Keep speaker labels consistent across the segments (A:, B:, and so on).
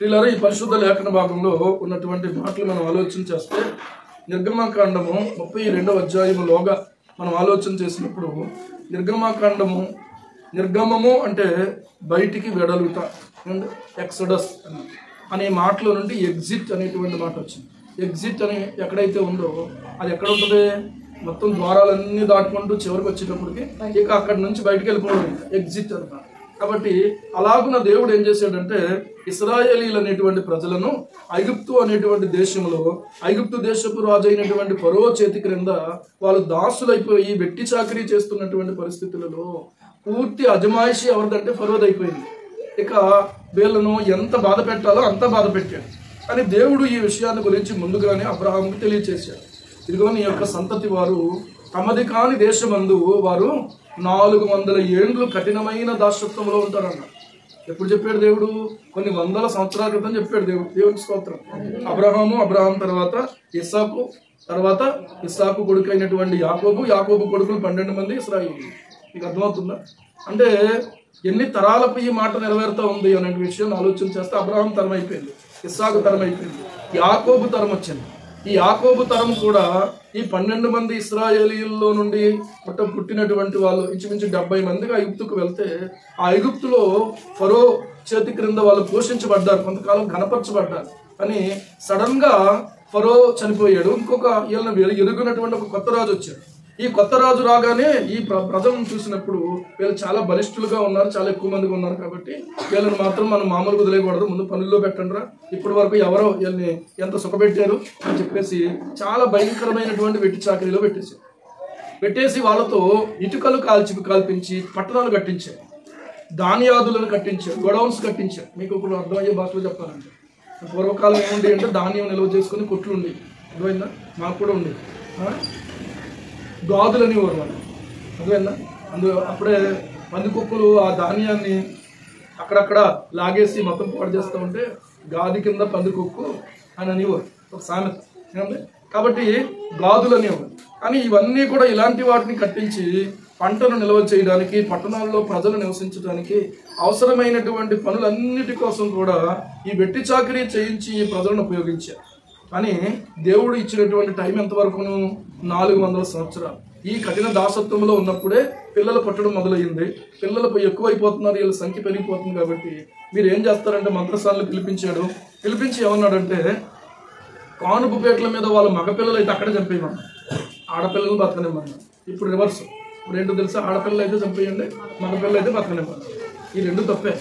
A: వీళ్ళ ఈ పరిశుద్ధ లేఖన భాగంలో ఉన్నటువంటి మాటలు మనం ఆలోచన చేస్తే నిర్గమకాండము 32వ అధ్యాయములోగా మనం ఆలోచన చేసినప్పుడు నిర్గమము అంటే బయటికి వెడలుట, ఎక్సోడస్ అనే మాటలో నుండి ఎగ్జిట్ అనేటువంటి మాట వచ్చింది. ఎగ్జిట్ అని ఎక్కడైతే ఉందో అది ఎక్కడ ఉంటుంది? మొత్తం ద్వారాలన్నీ దాటుకుంటూ చివరికి వచ్చేటప్పటికి ఇక అక్కడి నుంచి బయటికి వెళ్ళిపోవడం ఎగ్జిట్ అన్నమాట. కాబట్టి అలాగున్న దేవుడు ఏం చేశాడంటే ఇశ్రాయేలీలు అనేటువంటి ప్రజలను ఐగుప్తు అనేటువంటి దేశంలో ఐగుప్తు దేశపు రాజు అయినటువంటి ఫరో చేతి క్రింద వాళ్ళు దాసులైపోయి వెట్టి చాకరీ చేస్తున్నటువంటి పరిస్థితులలో పూర్తి అజమాయిషి ఎవరిదంటే ఫరోది అయిపోయింది. ఇక వీళ్ళను ఎంత బాధ పెట్టాలో అంత బాధ పెట్టాడు. కానీ దేవుడు ఈ విషయాన్ని గురించి ముందుగానే అబ్రహాముకు తెలియచేశాడు. ఇదిగో నీ యొక్క సంతతి వారు తమది కాని దేశమందు వారు 400 ఏండ్లు కఠినమైన దాసత్వంలో ఉంటారన్న. ఎప్పుడు చెప్పాడు దేవుడు? కొన్ని వందల సంవత్సరాల క్రితం చెప్పాడు దేవుడు. దేవుడికి స్తోత్రం. అబ్రహాం తర్వాత ఇస్సాకు కొడుకు అయినటువంటి యాకోబు కొడుకులు 12 మంది ఇశ్రాయేలీయులు. మీకు అర్థమవుతుందా? అంటే ఎన్ని తరాలకు ఈ మాట నెరవేరుతా ఉంది అనే విషయం ఆలోచన చేస్తే అబ్రహాం తరం అయిపోయింది, ఇస్సాకు తరం అయిపోయింది, యాకోబు తరం వచ్చింది. ఈ యాకోబు తరం కూడా ఈ 12 మంది ఇశ్రాయేలీయుల్లో నుండి పుట్టినటువంటి వాళ్ళు ఇంచుమించు 70 మందిగా ఐగుప్తుకు వెళ్తే ఆ ఐగుప్తులో ఫరో చేతి క్రింద వాళ్ళు పోషించబడ్డారు, కొంతకాలం ఘనపరచబడ్డారు. కానీ సడన్ గా ఫరో చనిపోయాడు. ఇంకొక వీళ్ళని ఎరుగునటువంటి ఒక కొత్త రాజు వచ్చాడు. ఈ కొత్త రాజు రాగానే ఈ ప్రజలను చూసినప్పుడు వీళ్ళు చాలా బలిష్ఠులుగా ఉన్నారు, చాలా ఎక్కువ మందిగా ఉన్నారు. కాబట్టి వీళ్ళని మాత్రం మనం మామూలుగా వదిలేయకూడదు, ముందు పనుల్లో పెట్టండిరా, ఇప్పటి వరకు ఎవరో వీళ్ళని ఎంత సుఖపెట్టారు అని చెప్పేసి చాలా భయంకరమైనటువంటి వెట్టి చాకరీలో పెట్టేసి వాళ్ళతో ఇటుకలు కాల్పించి పట్టణాలు కట్టించారు, ధాన్యాదులను కట్టించారు, గొడౌన్స్ కట్టించారు. మీకు ఇప్పుడు అర్థమయ్యే భాషలో చెప్పాలంటే పూర్వకాలం ఏముంది అంటే ధాన్యం నిల్వ చేసుకుని కొట్లు ఉండేవి. అర్థమైందా? మాకు కూడా ఉండేది. గాదులని వాళ్ళు అర్థమైందా? అప్పుడే పందికొక్కులు ఆ ధాన్యాన్ని అక్కడక్కడ లాగేసి మొత్తం పాడు చేస్తూ ఉంటే గాది కింద పందికొక్కు అని అనేవారు, ఒక సామెత. కాబట్టి గాదులు అనేవారు. కానీ ఇవన్నీ కూడా ఇలాంటి వాటిని కట్టించి పంటను నిల్వ చేయడానికి, పట్టణాల్లో ప్రజలు నివసించడానికి అవసరమైనటువంటి పనులన్నిటి కోసం కూడా ఈ వెట్టి చాకరీ చేయించి ఈ ప్రజలను ఉపయోగించారు. కానీ దేవుడు ఇచ్చినటువంటి టైం ఎంతవరకును? 400 సంవత్సరాలు. ఈ కఠిన దాసత్వంలో ఉన్నప్పుడే పిల్లలు పుట్టడం మొదలయ్యింది. పిల్లలు ఎక్కువైపోతున్నారు, వీళ్ళ సంఖ్య పెరిగిపోతుంది. కాబట్టి మీరు ఏం చేస్తారంటే మంత్రసాలను పిలిపించి ఏమన్నాడంటే కానుపుపేటల మీద వాళ్ళ మగపిల్లలు అయితే అక్కడే చంపేయమన్నా, ఆడపిల్లలు బతకనివ్వమన్నా. ఇప్పుడు రివర్స్. ఇప్పుడు ఏంటో తెలుసా? ఆడపిల్లలు అయితే చంపేయండి, మగపిల్లలు అయితే బతకనివ్వమన్నా. ఈ రెండు తప్పే.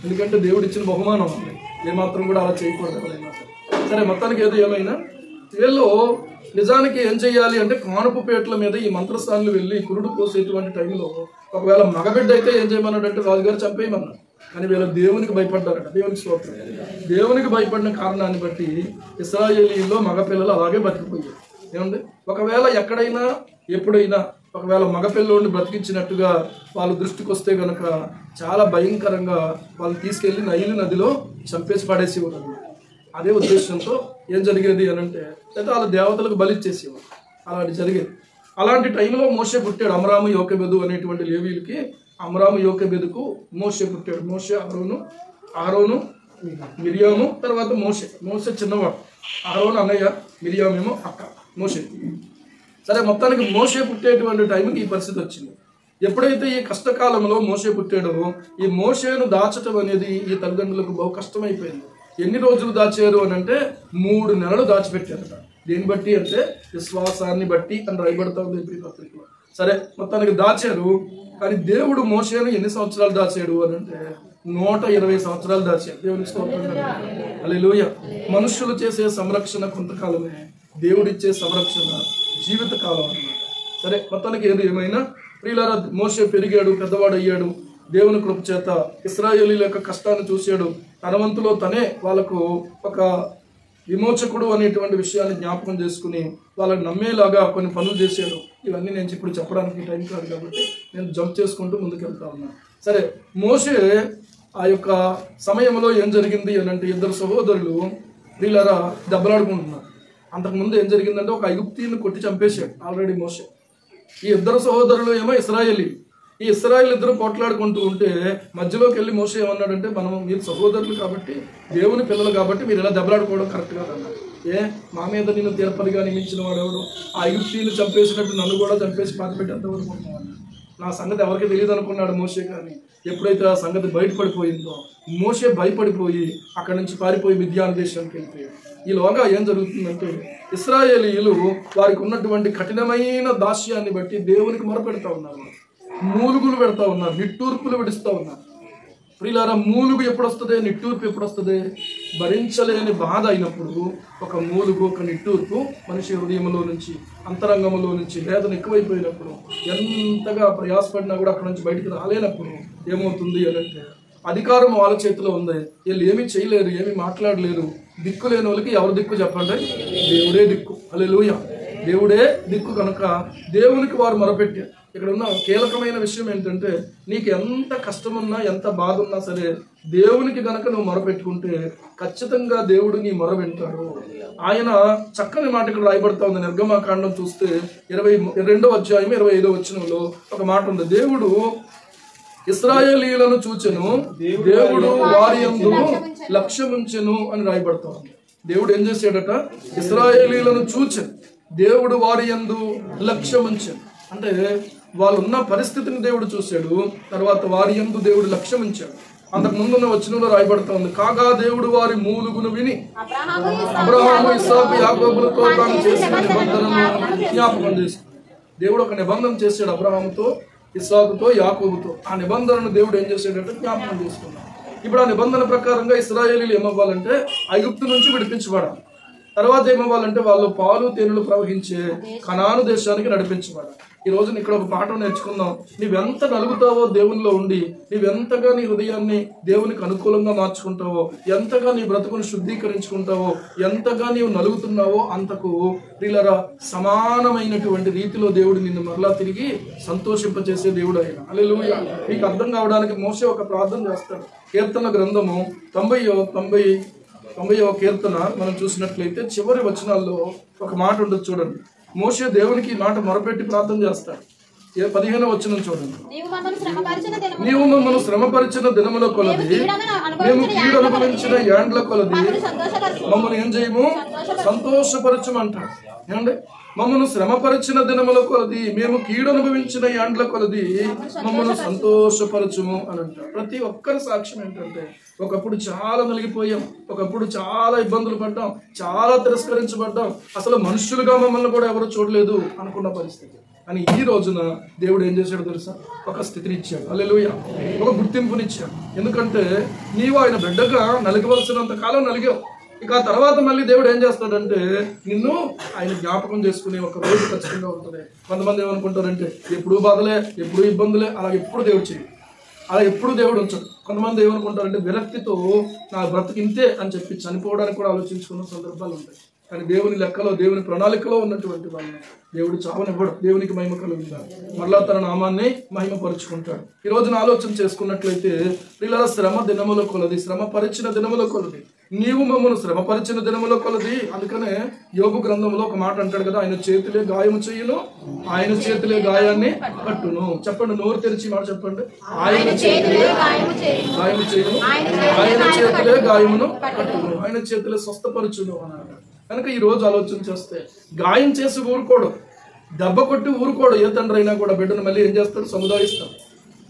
A: ఎందుకంటే దేవుడు ఇచ్చిన బహుమానం ఉంది, ఏమాత్రం కూడా అలా చేయకూడదు ఎవరైనా. సరే, మొత్తానికి ఏమైనా వీళ్ళు నిజానికి ఏం చేయాలి అంటే కానుపుపేటల మీద ఈ మంత్రస్థానాలు వెళ్ళి కురుడు పోసేటువంటి టైంలో ఒకవేళ మగబిడ్డ అయితే ఏం చేయమన్నాడంటే రాజుగారు చంపేయమన్నాడు. కానీ వీళ్ళు దేవునికి భయపడ్డారట. దేవునికి స్తోత్రం. దేవునికి భయపడిన కారణాన్ని బట్టి ఇశ్రాయేలీయుల్లో మగపిల్లలు అలాగే బతికిపోయారు. ఏమండి? ఒకవేళ ఎక్కడైనా ఎప్పుడైనా ఒకవేళ మగపిల్లోడిని బ్రతికించినట్టుగా వాళ్ళ దృష్టికి వస్తే కనుక చాలా భయంకరంగా వాళ్ళు తీసుకెళ్లి నైలు నదిలో చంపేసి పడేసేవారు. అదే ఉద్దేశంతో ఏం జరిగేది అని అంటే లేదా వాళ్ళ దేవతలకు బలిచ్చేసేవారు. అలాంటి జరిగేది. అలాంటి టైంలో మోషే పుట్టాడు. అమ్రాము యోకెబెదు అనేటువంటి లేవీలకి అమ్రాము యోకెబెదుకు మోషే పుట్టాడు. మోషే అహరోను మిరియాము, తర్వాత మోషే చిన్నవాడు, అహరోను అన్నయ్య, మిరియామేమో అక్క, మోషే. సరే, మొత్తానికి మోషే పుట్టేటువంటి టైంకి ఈ పరిస్థితి వచ్చింది. ఎప్పుడైతే ఈ కష్టకాలంలో మోషే పుట్టాడో ఈ మోషేను దాచటం అనేది ఈ తల్లిదండ్రులకు బహు కష్టమైపోయింది. ఎన్ని రోజులు దాచారు అని అంటే 3 నెలలు దాచిపెట్టారట. దేన్ని బట్టి అంటే విశ్వాసాన్ని బట్టి అని రాయబడతా ఉంది ఈ పత్రికలో. సరే, మొత్తానికి దాచారు. కానీ దేవుడు మోషేను ఎన్ని సంవత్సరాలు దాచాడు అని అంటే 120 సంవత్సరాలు దాచాడు. దేవునికి స్తోత్రం. హల్లెలూయా. మనుషులు చేసే సంరక్షణ కొంతకాలమే, దేవుడిచ్చే సంరక్షణ జీవితకాలం అన్నమాట. సరే, మొత్తానికి ఏమైనా ప్రియులారా మోషే పెరిగాడు, పెద్దవాడు అయ్యాడు. దేవుని కృప చేత ఇశ్రాయేలీల యొక్క కష్టాన్ని చూశాడు. తన వంతులో తనే వాళ్ళకు ఒక విమోచకుడు అనేటువంటి విషయాన్ని జ్ఞాపకం చేసుకుని వాళ్ళని నమ్మేలాగా కొన్ని పనులు చేశాడు. ఇవన్నీ నేను ఇప్పుడు చెప్పడానికి టైం కాదు కాబట్టి నేను జంప్ చేసుకుంటూ ముందుకెళ్తా ఉన్నాను. సరే, మోషే ఆ యొక్క సమయంలో ఏం జరిగింది అని అంటే 2 సహోదరులు ప్రియులారా దెబ్బలాడుకుంటున్నారు. అంతకుముందు ఏం జరిగిందంటే ఒక ఐగుప్తీయుని కొట్టి చంపేశాడు ఆల్రెడీ మోషే. ఈ 2 సహోదరులు ఏమో ఇశ్రాయేలీ, ఈ ఇశ్రాయేలు ఇద్దరు పోట్లాడుకుంటూ ఉంటే మధ్యలోకి వెళ్ళి మోషే ఏమన్నాడంటే, మీరు సహోదరులు కాబట్టి, దేవుని పిల్లలు కాబట్టి మీరు ఇలా దెబ్బలాడుకోవడం కరెక్ట్ కాదన్నారు. మా మీద నిన్ను తిరుపతిగా నియమించిన వాడు ఎవడు? ఆ ఐగుప్తీయులు చంపేసినట్టు నన్ను కూడా చంపేసి పాతిపెట్టేంతవరకు అనుకున్నాను. నా సంగతి ఎవరికి తెలియదు అనుకున్నాడు మోషే. కానీ ఎప్పుడైతే ఆ సంగతి బయటపడిపోయిందో మోషే భయపడిపోయి అక్కడి నుంచి పారిపోయి మిద్యాను దేశానికి వెళ్ళిపోయాడు. ఈలోగా ఏం జరుగుతుందంటే, ఇశ్రాయేలీయులు వారికి ఉన్నటువంటి కఠినమైన దాస్యాన్ని బట్టి దేవునికి మొరపెడతా ఉన్నారు, మూలుగులు పెడతా ఉన్నారు, నిట్టూర్పులు విడుస్తూ ఉన్నారు. ప్రియులారా, మూలుగు ఎప్పుడు వస్తుంది, నిట్టూర్పు ఎప్పుడు వస్తుంది? భరించలేని బాధ అయినప్పుడు ఒక మూలుగు, ఒక నిట్టూర్పు మనిషి హృదయంలో నుంచి, అంతరంగంలో నుంచి వేదన ఎక్కువైపోయినప్పుడు, ఎంతగా ప్రయాసపడినా కూడా అక్కడ నుంచి బయటికి రాలేనప్పుడు ఏమవుతుంది అని అంటే, అధికారం వాళ్ళ చేతిలో ఉంది, వీళ్ళు ఏమీ చేయలేరు, ఏమీ మాట్లాడలేరు. దిక్కు లేని వాళ్ళకి ఎవరు దిక్కు చెప్పండి? దేవుడే దిక్కు. హల్లెలూయా. దేవుడే దిక్కు కనుక దేవునికి వారు మొరపెట్టారు. ఇక్కడ ఉన్న కీలకమైన విషయం ఏంటంటే, నీకు ఎంత కష్టమున్నా ఎంత బాధ ఉన్నా సరే దేవునికి గనక నువ్వు మొరపెట్టుకుంటే ఖచ్చితంగా దేవుడు నీ మొర వింటాడు. ఆయన చక్కని మాట ఇక్కడ రాయబడతా ఉంది. నిర్గమకాండం చూస్తే 22వ అధ్యాయం 25వ వచనంలో ఒక మాట ఉంది. దేవుడు ఇశ్రాయేలీయులను చూచెను, దేవుడు వారి యందు లక్ష్యముంచెను అని రాయబడతా ఉంది. దేవుడు ఏం చేశాడట? ఇశ్రాయేలీయులను చూచెను, దేవుడు వారి యందు లక్ష్యముంచెను. అంటే వాళ్ళు ఉన్న పరిస్థితిని దేవుడు చూశాడు, తర్వాత వారి యందు దేవుడు లక్ష్యముంచాడు. అంతకు ముందున్న వచనంలో రాయబడతా ఉంది, కాగా దేవుడు వారి మూలుగును విని అబ్రహాము, ఇస్సాకు, యాకోబులతో తాను చేసిన నిబంధనను జ్ఞాపకం చేస్తాడు. దేవుడు ఒక నిబంధన చేశాడు అబ్రహాముతో, ఇస్సాకుతో, యాకోబుతో. ఆ నిబంధనను దేవుడు ఏం చేశాడంటే జ్ఞాపకం చేసుకున్నాడు. ఇప్పుడు ఆ నిబంధన ప్రకారంగా ఇశ్రాయేలీయులు ఏమవ్వాలంటే ఐగుప్తు నుంచి విడిపించబడాలి. తర్వాత ఏమవ్వాలంటే వాళ్ళు పాలు తేనెలు ప్రవహించే కనాను దేశానికి నడిపించబడాలి. ఈ రోజు ఇక్కడ ఒక పాఠం నేర్చుకుందాం. నీవెంత నలుగుతావో దేవునిలో ఉండి, నీవెంతగా నీ హృదయాన్ని దేవునికి అనుకూలంగా మార్చుకుంటావో, ఎంతగా నీ బ్రతుకును శుద్ధీకరించుకుంటావో, ఎంతగా నీవు నలుగుతున్నావో అంతకు ప్రియులారా సమానమైనటువంటి రీతిలో దేవుడు నిన్ను మరలా తిరిగి సంతోషింపచేసే దేవుడు ఆయన. హల్లెలూయా. మీకు అర్థం కావడానికి మోషే ఒక ప్రార్థన చేస్తాడు. కీర్తన గ్రంథము 90వ కీర్తన మనం చూసినట్లయితే చివరి వచనాల్లో ఒక మాట ఉండదు చూడండి. మోషే దేవునికి ఈ మాట మొరపెట్టి ప్రార్థన చేస్తాడు. 15వ వచనం చూడండి. నీవు మమ్మల్ని శ్రమపరిచిన దినముల కొలది, మేము కీడు అనుభవించిన ఏండ్ల కొలది మమ్మల్ని ఏం చేయము? సంతోషపరచమంటాడు. ఏమండి? మమ్మల్ని శ్రమపరిచిన దినముల కొలది, మేము కీడు అనుభవించిన ఏండ్ల కొలది మమ్మల్ని సంతోషపరచుము అని అంటారు. ప్రతి ఒక్కరి సాక్ష్యం ఏంటంటే, ఒకప్పుడు చాలా నలిగిపోయాం, ఒకప్పుడు చాలా ఇబ్బందులు పడ్డాం, చాలా తిరస్కరించబడ్డాం, అసలు మనుషులుగా మమ్మల్ని కూడా ఎవరు చూడలేదు అనుకున్న పరిస్థితి. అని ఈ రోజున దేవుడు ఏం చేశాడు తెలుసా? ఒక స్థితిని ఇచ్చాడు. హల్లెలూయా. ఒక గుర్తింపునిచ్చాడు. ఎందుకంటే నీవు ఆయన బిడ్డగా నలిగవలసినంత కాలం నలిగావు. ఇక ఆ తర్వాత మళ్ళీ దేవుడు ఏం చేస్తాడంటే నిన్ను ఆయన జ్ఞాపకం చేసుకునే ఒక రోజు ఖచ్చితంగా ఉంటుంది. కొంతమంది ఏమనుకుంటారంటే ఎప్పుడు బాధలే, ఎప్పుడు ఇబ్బందులే, అలా ఎప్పుడు దేవుడు చేయడు, అలా ఎప్పుడు దేవుడు ఉంచడు. కొంతమంది ఏమనుకుంటారంటే విరక్తితో నా బ్రతుకు ఇంతే అని చెప్పి చనిపోవడానికి కూడా ఆలోచించుకున్న సందర్భాలు ఉంటాయి. కానీ దేవుని లెక్కలో, దేవుని ప్రణాళికలో ఉన్నటువంటి వాళ్ళని దేవుడు చావనివ్వడు. దేవునికి మహిమ కలుగుతాడు, మరలా తన నామాన్ని మహిమపరుచుకుంటాడు. ఈ రోజున ఆలోచన చేసుకున్నట్లయితే పిల్లల శ్రమ దినముల కొలది, శ్రమ పరిచిన దినముల కొలది, నీవు మమ్మల్ని శ్రమపరిచిన దినముల కొలది. అందుకనే యోబు గ్రంథంలో ఒక మాట అంటాడు కదా, ఆయన చేతులే గాయము చేయును, ఆయన చేతులే గాయాన్ని కట్టును. చెప్పండి, నోరు తెరిచి మాట చెప్పండి. ఆయన చేతులే గాయము చేయును, ఆయన చేతులే గాయమును కట్టును, ఆయన చేతులే స్వస్థపరచును అన్నాడు. కనుక ఈ రోజు ఆలోచన చేస్తే గాయం చేసి ఊరుకోడు, దెబ్బ కొట్టి ఊరుకోడు. ఏ తండ్రి అయినా కూడా బిడ్డను మళ్ళీ ఏం చేస్తాడు? సముదాయిస్తాడు.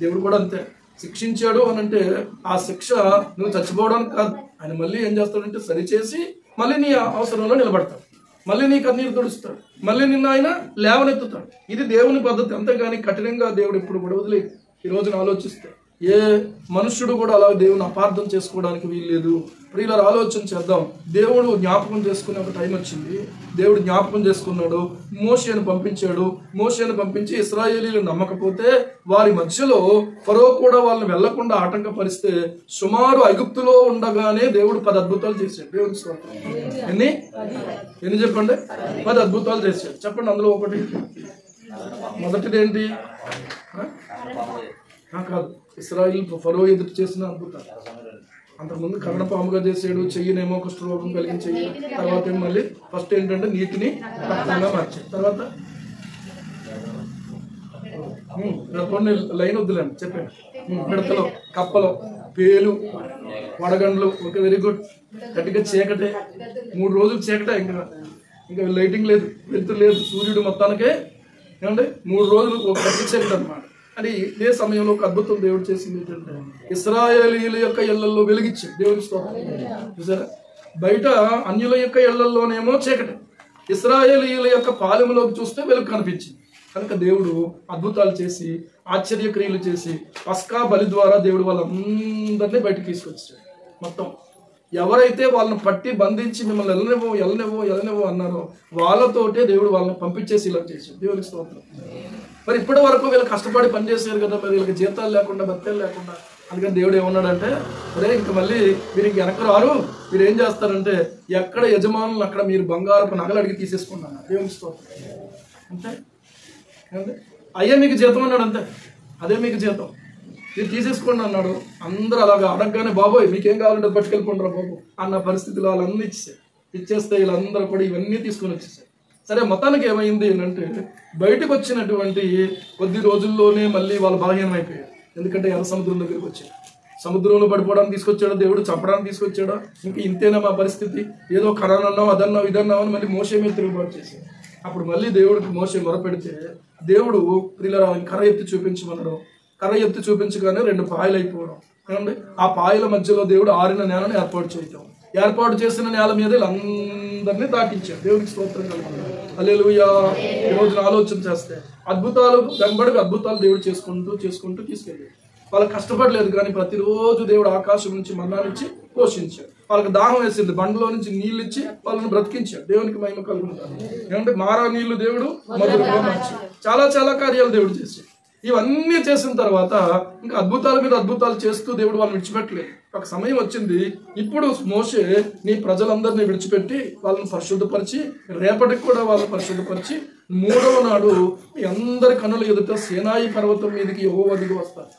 A: దేవుడు కూడా అంతే. శిక్షించాడు అని అంటే ఆ శిక్ష నువ్వు చచ్చిపోవడానికి కాదు, ఆయన మళ్ళీ ఏం చేస్తాడంటే సరిచేసి మళ్ళీ నీ అవసరంలో నిలబడతాడు, మళ్ళీ నీ కన్నీరు తుడుస్తాడు, మళ్ళీ నిన్ను ఆయన లేవనెత్తుతాడు. ఇది దేవుని పద్ధతి. అంతేగాని కఠినంగా దేవుడు ఎప్పుడు కూడా వదిలేదు. ఈ రోజున ఆలోచిస్తే ఏ మనుష్యుడు కూడా అలా దేవుని అపార్థం చేసుకోవడానికి వీల్లేదు. ప్రియుల ఆలోచన చేద్దాం. దేవుడు జ్ఞాపకం చేసుకునే ఒక టైం వచ్చింది. దేవుడు జ్ఞాపకం చేసుకున్నాడు, మోషేను పంపించాడు. మోషేను పంపించి ఇశ్రాయేలీలు నమ్మకపోతే వారి మధ్యలో ఫరో కూడా వాళ్ళని వెళ్లకుండా ఆటంకపరిస్తే సుమారు ఐగుప్తులో ఉండగానే దేవుడు 10 అద్భుతాలు చేశాడు. దేవుని స్తోత్రం. ఎన్ని చెప్పండి? 10 అద్భుతాలు చేశాడు. చెప్పండి, అందులో ఒకటి. మొదటిది ఏంటి? కాదు, ఇశ్రాయేలు ఫరో ఎదురు చేసిన అద్భుతాలు. అంతకుముందు కర్ణపాముగా చేసాడు, చెయ్యినేమో కుష్ఠరోగం కలిగించి, తర్వాత మళ్ళీ ఫస్ట్ ఏంటంటే నీటిని రక్తంగా మార్చాడు. తర్వాత కొన్ని లైన్ వద్దులేండి చెప్పండి. మిడతలు, కప్పలు, పేలు, వడగండ్లు. Okay, very good. గట్టిగా చీకటే, 3 రోజులు చీకటే, ఇంకా లైటింగ్ లేదు, వెలుతురు లేదు, సూర్యుడు మొత్తానికే ఏమంటే 3 రోజులు ఒక గట్టి చీకటి అనమాట. అని ఇదే సమయంలో ఒక అద్భుతం దేవుడు చేసింది ఏంటంటే ఇశ్రాయేలీయుల యొక్క ఇళ్లలో వెలిగించాడు. దేవుడి స్తోత్రం. చూసారా, బయట అన్యుల యొక్క ఇళ్లలోనేమో చీకటి, ఇశ్రాయేలీయుల యొక్క పాలెంలోకి చూస్తే వెలుగు కనిపించింది. కనుక దేవుడు అద్భుతాలు చేసి ఆశ్చర్యక్రియలు చేసి పస్కా బలి ద్వారా దేవుడు వాళ్ళందరినీ బయటకు తీసుకొచ్చాడు. మొత్తం ఎవరైతే వాళ్ళని పట్టి బంధించి మిమ్మల్ని ఎలనివ్వో అన్నారో వాళ్ళతోటే దేవుడు వాళ్ళని పంపించేసి ఇలా చేశాడు. దేవుడికి స్తోత్రం. మరి ఇప్పటి వరకు వీళ్ళు కష్టపడి పనిచేసారు కదా, మరి వీళ్ళకి జీతాలు లేకుండా బత్తలు లేకుండా. అందుకని దేవుడు ఏమన్నాడంటే, అరే ఇంక మళ్ళీ మీరు వెనక్కి రారు, మీరు ఏం చేస్తారంటే ఎక్కడ యజమానులు అక్కడ మీరు బంగారపు నగలు అడిగి తీసేసుకున్నాను. దేవుడికి స్తోత్రం. అంతే, అయ్యే మీకు జీతం అన్నాడు. అంతే, అదే మీకు జీతం, మీరు తీసేసుకోండి అన్నాడు. అందరూ అలాగా అడగగానే బాబోయ్ మీకేం కావాలంటే పట్టుకెళ్ళిపోండిరా బాబు అన్న పరిస్థితిలో వాళ్ళన్నీ ఇచ్చేస్తే వీళ్ళందరూ కూడా ఇవన్నీ తీసుకొని వచ్చేసారు. సరే, మొత్తానికి ఏమైంది ఏంటంటే బయటకు వచ్చినటువంటి కొద్ది రోజుల్లోనే మళ్ళీ వాళ్ళు బలహీనం అయిపోయారు. ఎందుకంటే ఎర్ర సముద్రం దగ్గరికి వచ్చాడు. సముద్రంలో పడిపోవడానికి తీసుకొచ్చాడో దేవుడు, చంపడానికి తీసుకొచ్చాడో, ఇంకా ఇంతేనా మా పరిస్థితి, ఏదో కరానన్నావు అదన్నావు ఇదన్నావు అని మళ్ళీ మోషే మీద తిరుగుబాటు చేశాడు. అప్పుడు మళ్ళీ దేవుడికి మోషే మొరపెడితే దేవుడు ప్రియులారా కర్ర ఎత్తి చూపించమన్నాడు. కర్ర ఎత్తి చూపించగానే 2 పాయలు అయిపోవడం. ఏమండి, ఆ పాయల మధ్యలో దేవుడు ఆరిన నేలను ఏర్పాటు చేయటం. ఏర్పాటు చేసిన నేల మీద వీళ్ళందరినీ దాటించాడు. దేవుడికి స్తోత్రం కలుగుతుంది. హల్లెలూయా. ఈ రోజున ఆలోచన చేస్తే అద్భుతాలు వెంబడికి అద్భుతాలు దేవుడు చేసుకుంటూ తీసుకెళ్ళాడు. వాళ్ళకి కష్టపడలేదు, కానీ ప్రతిరోజు దేవుడు ఆకాశం నుంచి మన్నానిచ్చి పోషించాడు. వాళ్ళకి దాహం వేసింది, బండలో నుంచి నీళ్ళు ఇచ్చి వాళ్ళని బ్రతికించాడు. దేవునికి మహిమ కలుగుతుంది. ఏమంటే మారా నీళ్లు దేవుడు మధురంగా మార్చి చాలా చాలా కార్యాలు దేవుడు చేశాడు. ఇవన్నీ చేసిన తర్వాత ఇంకా అద్భుతాల మీద అద్భుతాలు చేస్తూ దేవుడు వాళ్ళని విడిచిపెట్టలేదు. ఒక సమయం వచ్చింది, ఇప్పుడు మోషే నీ ప్రజలందరినీ విడిచిపెట్టి వాళ్ళని పరిశుద్ధపరిచి రేపటికి కూడా వాళ్ళని పరిశుద్ధపరిచి 3వ నాడు మీ అందరి కనుల ఎదుట సీనాయి పర్వతం మీదకి యెహోవా దిగి వస్తారు.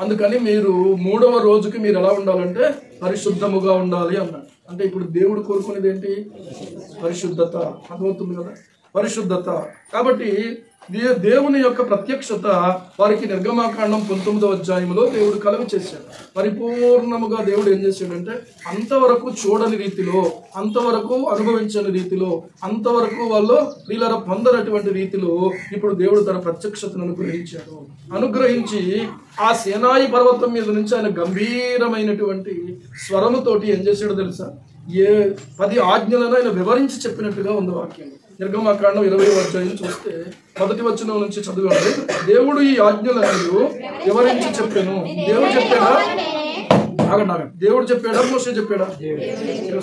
A: అందుకని మీరు 3వ రోజుకి మీరు ఎలా ఉండాలంటే పరిశుద్ధముగా ఉండాలి అన్నాడు. అంటే ఇప్పుడు దేవుడు కోరుకునేది ఏంటి? పరిశుద్ధత. అర్థమవుతుంది కదా, పరిశుద్ధత. కాబట్టి దేవుని యొక్క ప్రత్యక్షత వారికి నిర్గమాకాండం 19వ అధ్యాయంలో దేవుడు కలుగ చేశాడు. పరిపూర్ణముగా దేవుడు ఏం చేశాడంటే అంతవరకు చూడని రీతిలో, అంతవరకు అనుభవించని రీతిలో, అంతవరకు వాళ్ళు వీళ్ళ పొందనటువంటి రీతిలో ఇప్పుడు దేవుడు తన ప్రత్యక్షతను అనుగ్రహించాడు. అనుగ్రహించి ఆ సీనాయి పర్వతం మీద నుంచి ఆయన గంభీరమైనటువంటి స్వరముతోటి ఏం చేశాడో తెలుసా? 10 ఆజ్ఞలను ఆయన వివరించి చెప్పినట్టుగా ఉంది వాక్యం. నిర్గమాకాండం 20వ అధ్యాయం చూస్తే 1వ వచనం నుంచి చదివాడు. దేవుడు ఈ ఆజ్ఞలను వివరించి చెప్పాను. దేవుడు చెప్పాడా? ఆగండి, దేవుడు చెప్పాడా మోషే చెప్పాడా?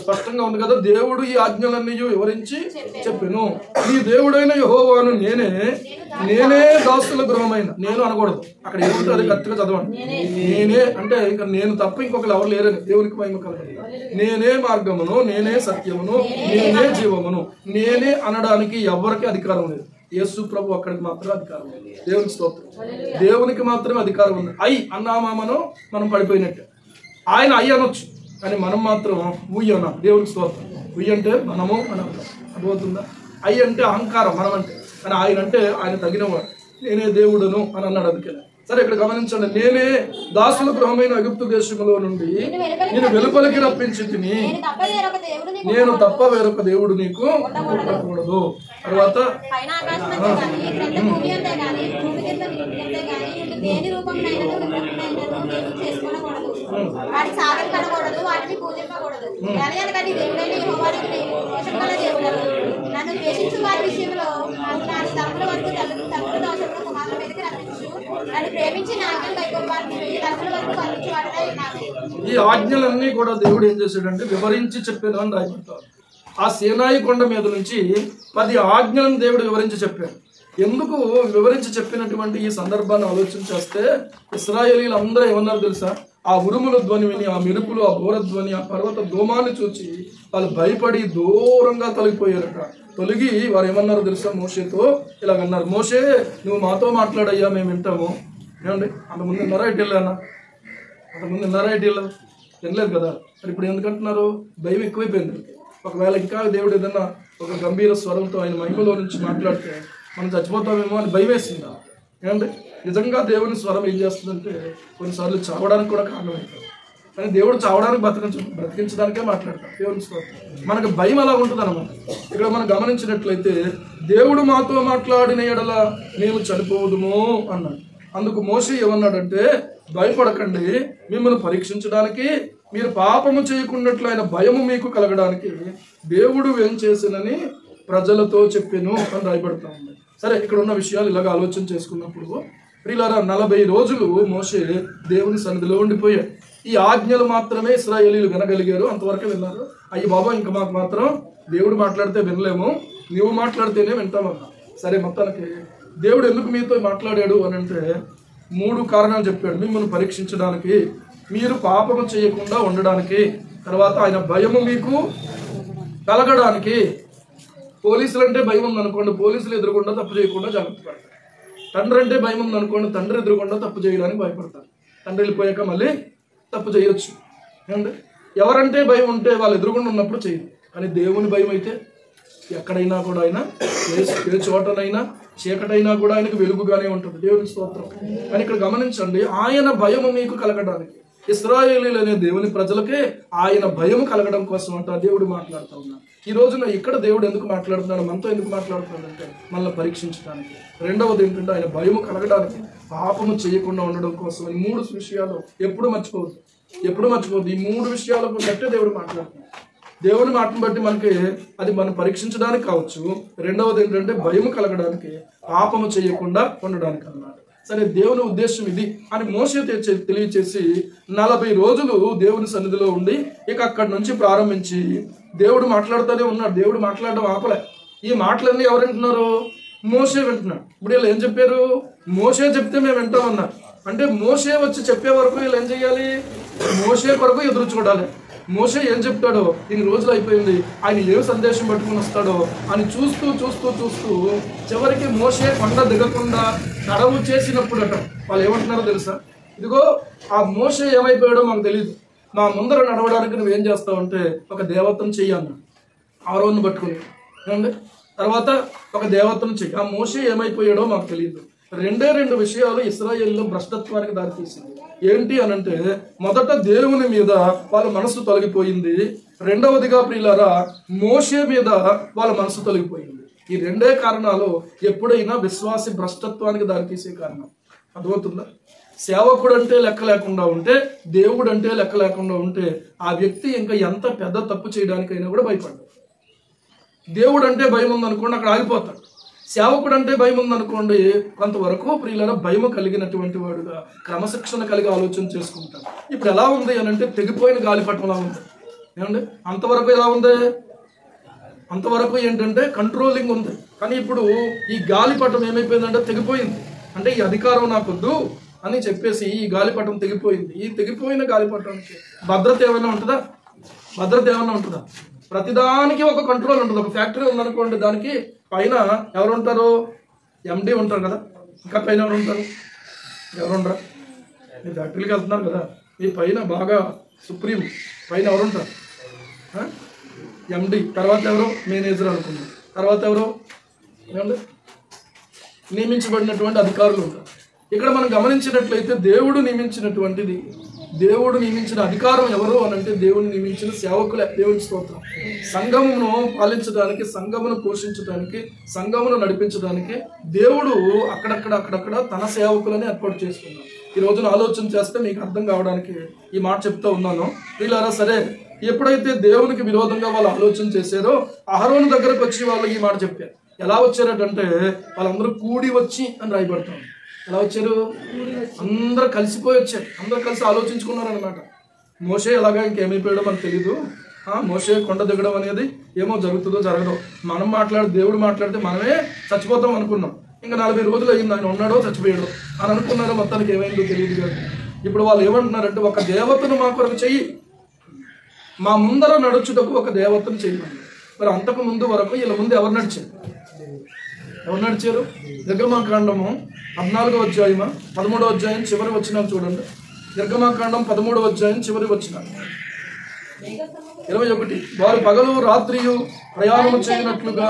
A: స్పష్టంగా ఉంది కదా, దేవుడు ఈ ఆజ్ఞలన్నీ వివరించి చెప్పాను. నీ దేవుడైన యెహోవాను నేనే దాసుల గృహమైన. నేను అనకూడదు, అక్కడ ఏముంటే అది కరెక్ట్గా చదవండి. నేనే అంటే ఇంకా నేను తప్ప ఇంకొకరు ఎవరు లేరని. దేవునికి మహిమ కలుగుతుంది. నేనే మార్గమును, నేనే సత్యమును, నేనే జీవమును. నేనే అనడానికి ఎవరికి అధికారం లేదు. యేసు ప్రభు అక్కడికి మాత్రం అధికారం ఉంది. దేవునికి స్తోత్రం. దేవునికి మాత్రమే అధికారం ఉంది. అన్నామామను మనం పడిపోయినట్టే. ఆయన అయ్యి అనొచ్చు, కానీ మనం మాత్రం ఉయ్యి అన్నాం. దేవునికి స్తోత్రం. ఉయ్యి అంటే మనము అని అంటాం. అర్థమవుతుందా? అయ్యి అంటే అహంకారం మనం అంటే, కానీ ఆయన అంటే ఆయన తగినవాడు. నేనే దేవుడును అని అన్నాడు. అందుకే సరే ఇక్కడ గమనించండి. నేనే దాసుల గృహమైన ఐగుప్తు దేశంలో నుండి నేను వెలుపలికి రప్పించి తిని, నేను తప్ప వేరొక దేవుడు నీకు ఉండకూడదు. తర్వాత ఈ ఆజ్ఞలన్నీ కూడా దేవుడు ఏం చేశాడంటే వివరించి చెప్పాను అని రాయబడతారు. ఆ సీనాయి కొండ మీద నుంచి 10 ఆజ్ఞలను దేవుడు వివరించి చెప్పాడు. ఎందుకు వివరించి చెప్పినటువంటి ఈ సందర్భాన్ని ఆలోచన చేస్తే ఇశ్రాయేలీయులు అందరూ ఏమన్నారు తెలుసా? ఆ ఉరుముల ధ్వని విని, ఆ మెరుపులు, ఆ బోర ధ్వని, ఆ పర్వత ధూమాన్ని చూసి వాళ్ళు భయపడి దూరంగా తొలగిపోయారట. తొలగి వారు ఏమన్నారు తెలుసా? మోషేతో ఇలాగన్నారు, మోషే నువ్వు మాతో మాట్లాడయ్యా, మేము వింటాము. ఏమండి, అంతకుముందు విన్నారా? ఇటు వెళ్ళానా? అంతకుముందు విన్నారా? ఇటు వెళ్ళారు? వినలేదు కదా. మరి ఇప్పుడు ఎందుకంటున్నారు? భయం ఎక్కువైపోయింది. ఒకవేళ ఇంకా దేవుడు ఏదన్నా ఒక గంభీర స్వరంతో ఆయన మహిమలో నుంచి మాట్లాడితే మనం చచ్చిపోతామేమో అని భయం వేసిందా? ఏమండి, నిజంగా దేవుని స్వరం ఏం చేస్తుందంటే కొన్నిసార్లు చావడానికి కూడా కారణమవుతుంది. కానీ దేవుడు చావడానికి బ్రతికించడానికే మాట్లాడతాడు. దేవుని స్తోత్రం. మనకు భయం అలా ఉంటుంది అన్నమాట. ఇక్కడ మనం గమనించినట్లయితే దేవుడు మాతో మాట్లాడిన ఎడల మేము చనిపోదుము అన్నాడు. అందుకు మోషే ఏమన్నాడంటే, భయపడకండి, మిమ్మల్ని పరీక్షించడానికి, మీరు పాపము చేయకున్నట్లు ఆయన భయము మీకు కలగడానికి దేవుడు ఏం చేసినని ప్రజలతో చెప్పాను అని రాయబడతా ఉంది. సరే, ఇక్కడ ఉన్న విషయాలు ఇలాగ ఆలోచన చేసుకున్నప్పుడు ప్రియులారా, 40 రోజులు మోషే దేవుని సన్నిధిలో ఉండిపోయాడు. ఈ ఆజ్ఞలు మాత్రమే ఇశ్రాయేలీయులు వినగలిగారు, అంతవరకు విన్నారు. అయ్యి బాబా, ఇంకా మాకు మాత్రం దేవుడు మాట్లాడితే వినలేము, నువ్వు మాట్లాడితేనే వింటామన్నా. సరే, మొత్తానికి దేవుడు ఎందుకు మీతో మాట్లాడాడు అని అంటే 3 కారణాలు చెప్పాడు. మిమ్మల్ని పరీక్షించడానికి, మీరు పాపము చేయకుండా ఉండడానికి, తర్వాత ఆయన భయము మీకు కలగడానికి. పోలీసులు అంటే భయం ఉందనుకోండి, పోలీసులు ఎదురుకుండా తప్పు చేయకుండా జాగ్రత్త పడతారు. తండ్రి అంటే భయం ఉందనుకోండి, తండ్రి ఎదురుకుండా తప్పు చేయడానికి భయపడతారు. తండ్రి వెళ్ళిపోయాక మళ్ళీ తప్పు చేయొచ్చు. ఏమండి, ఎవరంటే భయం ఉంటే వాళ్ళు ఎదురుకుండా ఉన్నప్పుడు చేయరు. కానీ దేవుని భయం అయితే ఎక్కడైనా కూడా ఆయన ఏ చోటనైనా చీకటైనా కూడా ఆయనకు వెలుగుగానే ఉంటుంది. దేవుని స్తోత్రం. కానీ ఇక్కడ గమనించండి, ఆయన భయము మీకు కలగడానికి, ఇశ్రాయేలీయులు అనే దేవుని ప్రజలకే ఆయన భయము కలగడం కోసం అంట దేవుడు మాట్లాడుతూ ఉన్నాడు. ఈ రోజున ఇక్కడ దేవుడు ఎందుకు మాట్లాడుతున్నాడు, మనతో ఎందుకు మాట్లాడుతున్నాడు అంటే మనల్ని పరీక్షించడానికి. రెండవది ఏంటంటే ఆయన భయము కలగడానికి, పాపము చేయకుండా ఉండడం కోసం. ఈ 3 విషయాలు ఎప్పుడు మర్చిపోవద్దు. ఈ 3 విషయాల బట్టే దేవుడు మాట్లాడుతున్నాడు. దేవుని మాటను బట్టి మనకి అది మనం పరీక్షించడానికి కావచ్చు. రెండవది ఏంటంటే భయము కలగడానికి, పాపము చేయకుండా ఉండడానికి అన్నమాట. సరే, దేవుని ఉద్దేశం ఇది అని మోషే తెలియచేసి 40 రోజులు దేవుని సన్నిధిలో ఉండి ఇక అక్కడి నుంచి ప్రారంభించి దేవుడు మాట్లాడుతూనే ఉన్నాడు. దేవుడు మాట్లాడడం ఆపలే. ఈ మాటలన్నీ ఎవరు వింటున్నారు? మోషే వింటున్నాడు. ఇప్పుడు వీళ్ళు ఏం చెప్పారు? మోషే చెప్తే మేము వింటామన్నారు. అంటే మోషే వచ్చి చెప్పే వరకు వీళ్ళు ఏం చేయాలి? మోషే కొరకు ఎదురు చూడాలి. మోషే ఏం చెప్తాడో, ఇన్ని రోజులు అయిపోయింది, ఆయన ఏ సందేశం పట్టుకుని వస్తాడో అని చూస్తూ చివరికి మోషే కొండ దిగకుండా తడవు చేసినప్పుడట వాళ్ళు ఏమంటున్నారో తెలుసా? ఇదిగో ఆ మోషే ఏమైపోయాడో మాకు తెలియదు, మా ముందర నడవడానికి నువ్వేం చేస్తావు అంటే ఒక దేవతను చెయ్యి అన్నాడు. ఆరోను పట్టుకుని. ఏమండి, తర్వాత ఒక దేవతను చెయ్యి. ఆ మోషే ఏమైపోయాడో మాకు తెలియదు. 2 విషయాలు ఇశ్రాయేలులో భ్రష్టత్వానికి దారితీసింది. ఏంటి అనంటే, మొదట దేవుని మీద వాళ్ళ మనసు తొలగిపోయింది. రెండవదిగా ప్రియులారా, మోషే మీద వాళ్ళ మనసు తొలగిపోయింది. ఈ 2 కారణాలు ఎప్పుడైనా విశ్వాసి భ్రష్టత్వానికి దారితీసే కారణం. అర్థమవుతుందా? సేవకుడు అంటే లెక్క లేకుండా ఉంటే, దేవుడు అంటే లెక్క లేకుండా ఉంటే ఆ వ్యక్తి ఇంకా ఎంత పెద్ద తప్పు చేయడానికైనా కూడా భయపడ్డాడు. దేవుడు అంటే భయం ఉందనుకోండి, అక్కడ ఆగిపోతాడు. సేవకుడు అంటే భయం ఉందనుకోండి, కొంతవరకు ప్రియులారా భయం కలిగినటువంటి వాడుగా క్రమశిక్షణ కలిగి ఆలోచన చేసుకుంటాడు. ఇప్పుడు ఎలా ఉంది అని అంటే తెగిపోయిన గాలిపటంలా ఉంది. ఏమండి, అంతవరకు ఎలా ఉంది? అంతవరకు ఏంటంటే కంట్రోలింగ్ ఉంది. కానీ ఇప్పుడు ఈ గాలిపటం ఏమైపోయిందంటే తెగిపోయింది. అంటే ఈ అధికారం నాకొద్దు అని చెప్పేసి ఈ గాలిపటం తెగిపోయింది. ఈ తెగిపోయిన గాలిపటానికి భద్రత ఏమైనా ఉంటుందా? ప్రతిదానికి ఒక కంట్రోల్ ఉంటుంది. ఒక ఫ్యాక్టరీ ఉందనుకోండి, దానికి పైన ఎవరు ఉంటారు? ఎండి ఉంటారు కదా. ఇంకా పైన ఎవరు ఉంటారు? ఉండరా? మీరు ఫ్యాక్టరీకి వెళ్తున్నారు కదా, మీ పైన బాగా సుప్రీం పైన ఎవరు ఉంటారు? ఎండి. తర్వాత ఎవరు? మేనేజర్ అనుకుంటారు. తర్వాత ఎవరు? ఏమండి, నియమించబడినటువంటి అధికారులు ఉంటారు. ఇక్కడ మనం గమనించినట్లయితే దేవుడు నియమించిన అధికారం ఎవరు అని అంటే దేవుని నియమించిన సేవకులే. దేవుని స్తోత్రం. సంఘమును పాలించడానికి, సంఘమును పోషించడానికి, సంఘమును నడిపించడానికి దేవుడు అక్కడక్కడ తన సేవకులని ఏర్పాటు చేసుకున్నాడు. ఈ రోజున ఆలోచన చేస్తే మీకు అర్థం కావడానికి ఈ మాట చెప్తా ఉన్నాను. వీళ్ళారా, సరే, ఎప్పుడైతే దేవునికి విరోధంగా వాళ్ళు ఆలోచన చేశారో అహరోను దగ్గరకు వచ్చి వాళ్ళు ఈ మాట చెప్పారు. ఎలా వచ్చారంటే వాళ్ళందరూ కూడి వచ్చి అని రాయబడతాం. ఎలా వచ్చారు? అందరూ కలిసిపోయి వచ్చారు. అందరూ కలిసి ఆలోచించుకున్నారు అనమాట. మోషే ఎలాగా ఇంకేమైపోయాడో మనకు తెలీదు. మోషే కొండ దిగడం అనేది ఏమో జరుగుతుందో జరగదో, దేవుడు మాట్లాడితే మనమే చచ్చిపోతాం అనుకున్నాం. ఇంకా 40 రోజులు అయింది, ఆయన ఉన్నాడో చచ్చిపోయాడో అని అనుకున్నారో, మొత్తానికి ఏమైందో తెలియదు కదా. ఇప్పుడు వాళ్ళు ఏమంటున్నారంటే, ఒక దేవతను మా కొరకు చెయ్యి, మా ముందర నడుచుటకు ఒక దేవతను చెయ్యమని. మరి అంతకు ముందు వరకు వీళ్ళ ముందు ఎవరు నడిచారు? నిర్గమాకాండము 14వ అధ్యాయమా 13వ అధ్యాయం చివరి వచ్చినా చూడండి. నిర్గమాకాండం 13వ అధ్యాయం చివరి వచ్చిన 21 వారు పగలు రాత్రియు ప్రయాణము చేయనట్లుగా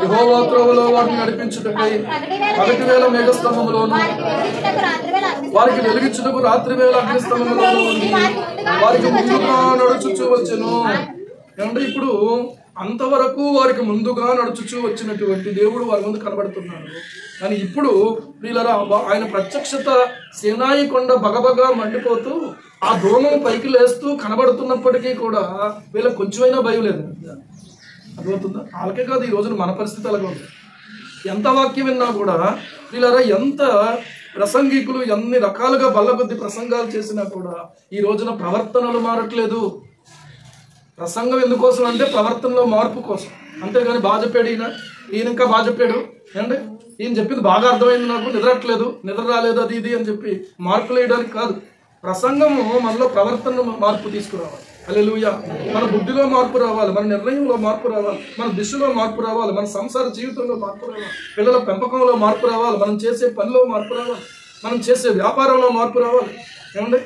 A: యెహోవా త్రోవలో వారిని నడిపించుటకై పగటి వేళ మేఘస్తంభములోను వారికి వెలిగించుటకు రాత్రి వేళ అగ్నిస్తంభములోను ఉండి వారికి ముందుగా నడుచుచూ వచ్చెను. అంటే ఇప్పుడు అంతవరకు వారికి ముందుగా నడుచుచూ వచ్చినటువంటి దేవుడు వారి ముందు కనబడుతున్నాడు. కానీ ఇప్పుడు వీళ్ళరా ఆయన ప్రత్యక్షత సీనాయి కొండ బగబగా మండిపోతూ ఆ ధూమం పైకి లేస్తూ కనబడుతున్నప్పటికీ కూడా వీళ్ళకి కొంచెమైనా భయం లేదు. అర్థమవుతుందా? వాళ్ళకే కాదు, ఈ రోజున మన పరిస్థితి అలాగే ఉంది. ఎంత వాక్యం విన్నా కూడా వీళ్ళరా ఎంత ప్రసంగికులు ఎన్ని రకాలుగా బల్లకొద్ది ప్రసంగాలు చేసినా కూడా ఈ రోజున ప్రవర్తనలు మారట్లేదు. ప్రసంగం ఎందుకోసం అంటే ప్రవర్తనలో మార్పు కోసం, అంతేగాని బాగా చెప్పాడు ఈయన ఇంకా బాగా చెప్పాడు అండి, ఈయన చెప్పింది బాగా అర్థమైంది, నాకు నిద్రట్లేదు, నిద్ర రాలేదు, అది ఇది అని చెప్పి మార్పులు వేయడానికి కాదు. ప్రసంగము మనలో ప్రవర్తన మార్పు తీసుకురావాలి. హల్లెలూయా. మన బుద్ధిలో మార్పు రావాలి, మన నిర్ణయంలో మార్పు రావాలి, మన దిశలో మార్పు రావాలి, మన సంసార జీవితంలో మార్పు రావాలి, పిల్లల పెంపకంలో మార్పు రావాలి, మనం చేసే పనిలో మార్పు రావాలి, మనం చేసే వ్యాపారంలో మార్పు రావాలి. ఏమండి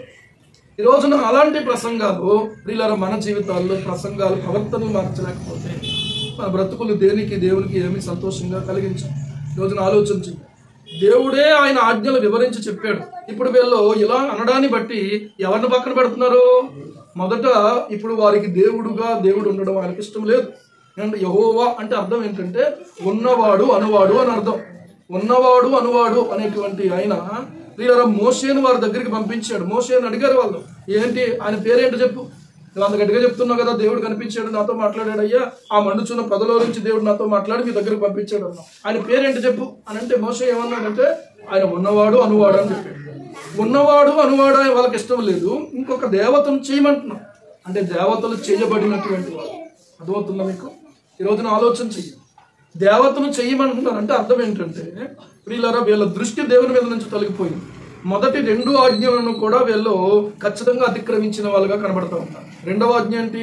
A: ఈ రోజున అలాంటి ప్రసంగాలు వీళ్ళ మన జీవితాల్లో ప్రసంగాలు ప్రవర్తనలు మార్చలేకపోతే మన బ్రతుకులు దేనికి దేవునికి ఏమి సంతోషంగా కలిగించాం. ఈ రోజున ఆలోచించి దేవుడే ఆయన ఆజ్ఞలు వివరించి చెప్పాడు. ఇప్పుడు వీళ్ళు ఇలా అనడాన్ని బట్టి ఎవరిని పక్కన పెడుతున్నారు? మొదట ఇప్పుడు వారికి దేవుడు ఉండడం వాళ్ళకి ఇష్టం లేదు. అంటే యెహోవా అంటే అర్థం ఏంటంటే ఉన్నవాడు అనువాడు అని అర్థం. ఉన్నవాడు అనువాడు అనేటువంటి ఆయన వీళ్ళ మోషేను వారి దగ్గరికి పంపించాడు. మోషేను అడిగారు వాళ్ళు, ఏంటి ఆయన పేరేంటో చెప్పు, నువ్వు అంత గట్టిగా చెప్తున్నావు కదా, దేవుడు కనిపించాడు, నాతో మాట్లాడాడు, అయ్యా ఆ మండుచున్న పదలో నుంచి దేవుడు నాతో మాట్లాడి మీ దగ్గరికి పంపించాడు అన్నా, ఆయన పేరేంటి చెప్పు అని అంటే మోషే ఏమన్నాడంటే ఆయన ఉన్నవాడు అనువాడు అని చెప్పాడు. ఉన్నవాడు అనువాడు వాళ్ళకి ఇష్టం లేదు, ఇంకొక దేవతను చేయమంటున్నాం. అంటే దేవతలు చేయబడినటువంటి వాళ్ళు. అర్థమవుతుందా మీకు? ఈ రోజున ఆలోచన చెయ్యి. దేవతను చెయ్యమంటున్నారు అంటే అర్థం ఏంటంటే వీళ్ళ దృష్టి దేవుని మీద నుంచి తొలగిపోయింది. మొదటి 2 ఆజ్ఞలను కూడా వీళ్ళు ఖచ్చితంగా అతిక్రమించిన వాళ్ళుగా కనబడతా ఉంటారు. 2వ ఆజ్ఞ ఏంటి?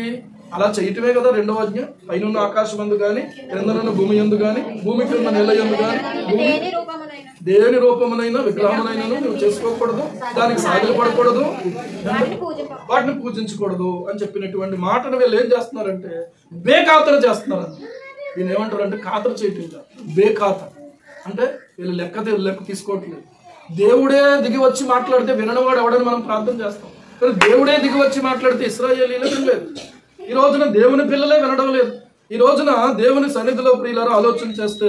A: అలా చేయటమే కదా 2వ ఆజ్ఞ. పైన ఆకాశం అందు కానీ, క్రిందనున్న భూమి యందు కానీ, భూమి కింద నెల యందు కానీ, దేని రూపమునైనా విగ్రహమునైనా నువ్వు చేసుకోకూడదు, దానికి సాగిలపడకూడదు, వాటిని పూజించకూడదు అని చెప్పినటువంటి మాటను వీళ్ళు ఏం చేస్తున్నారంటే బేఖాతరు చేస్తున్నారు. దీన్ని ఏమంటారంటే ఖాతరు చేయటం, బేఖాతరు అంటే వీళ్ళు లెక్క తీసుకోవట్లేదు. దేవుడే దిగి వచ్చి మాట్లాడితే వినడవాడు ఎవడని మనం ప్రార్థన చేస్తాం, కానీ దేవుడే దిగి వచ్చి మాట్లాడితే ఇశ్రాయేలీయులు వినలేదు. ఈ రోజున దేవుని పిల్లలే వినడం లేదు. ఈ రోజున దేవుని సన్నిధిలో ప్రియులారా ఆలోచన చేస్తే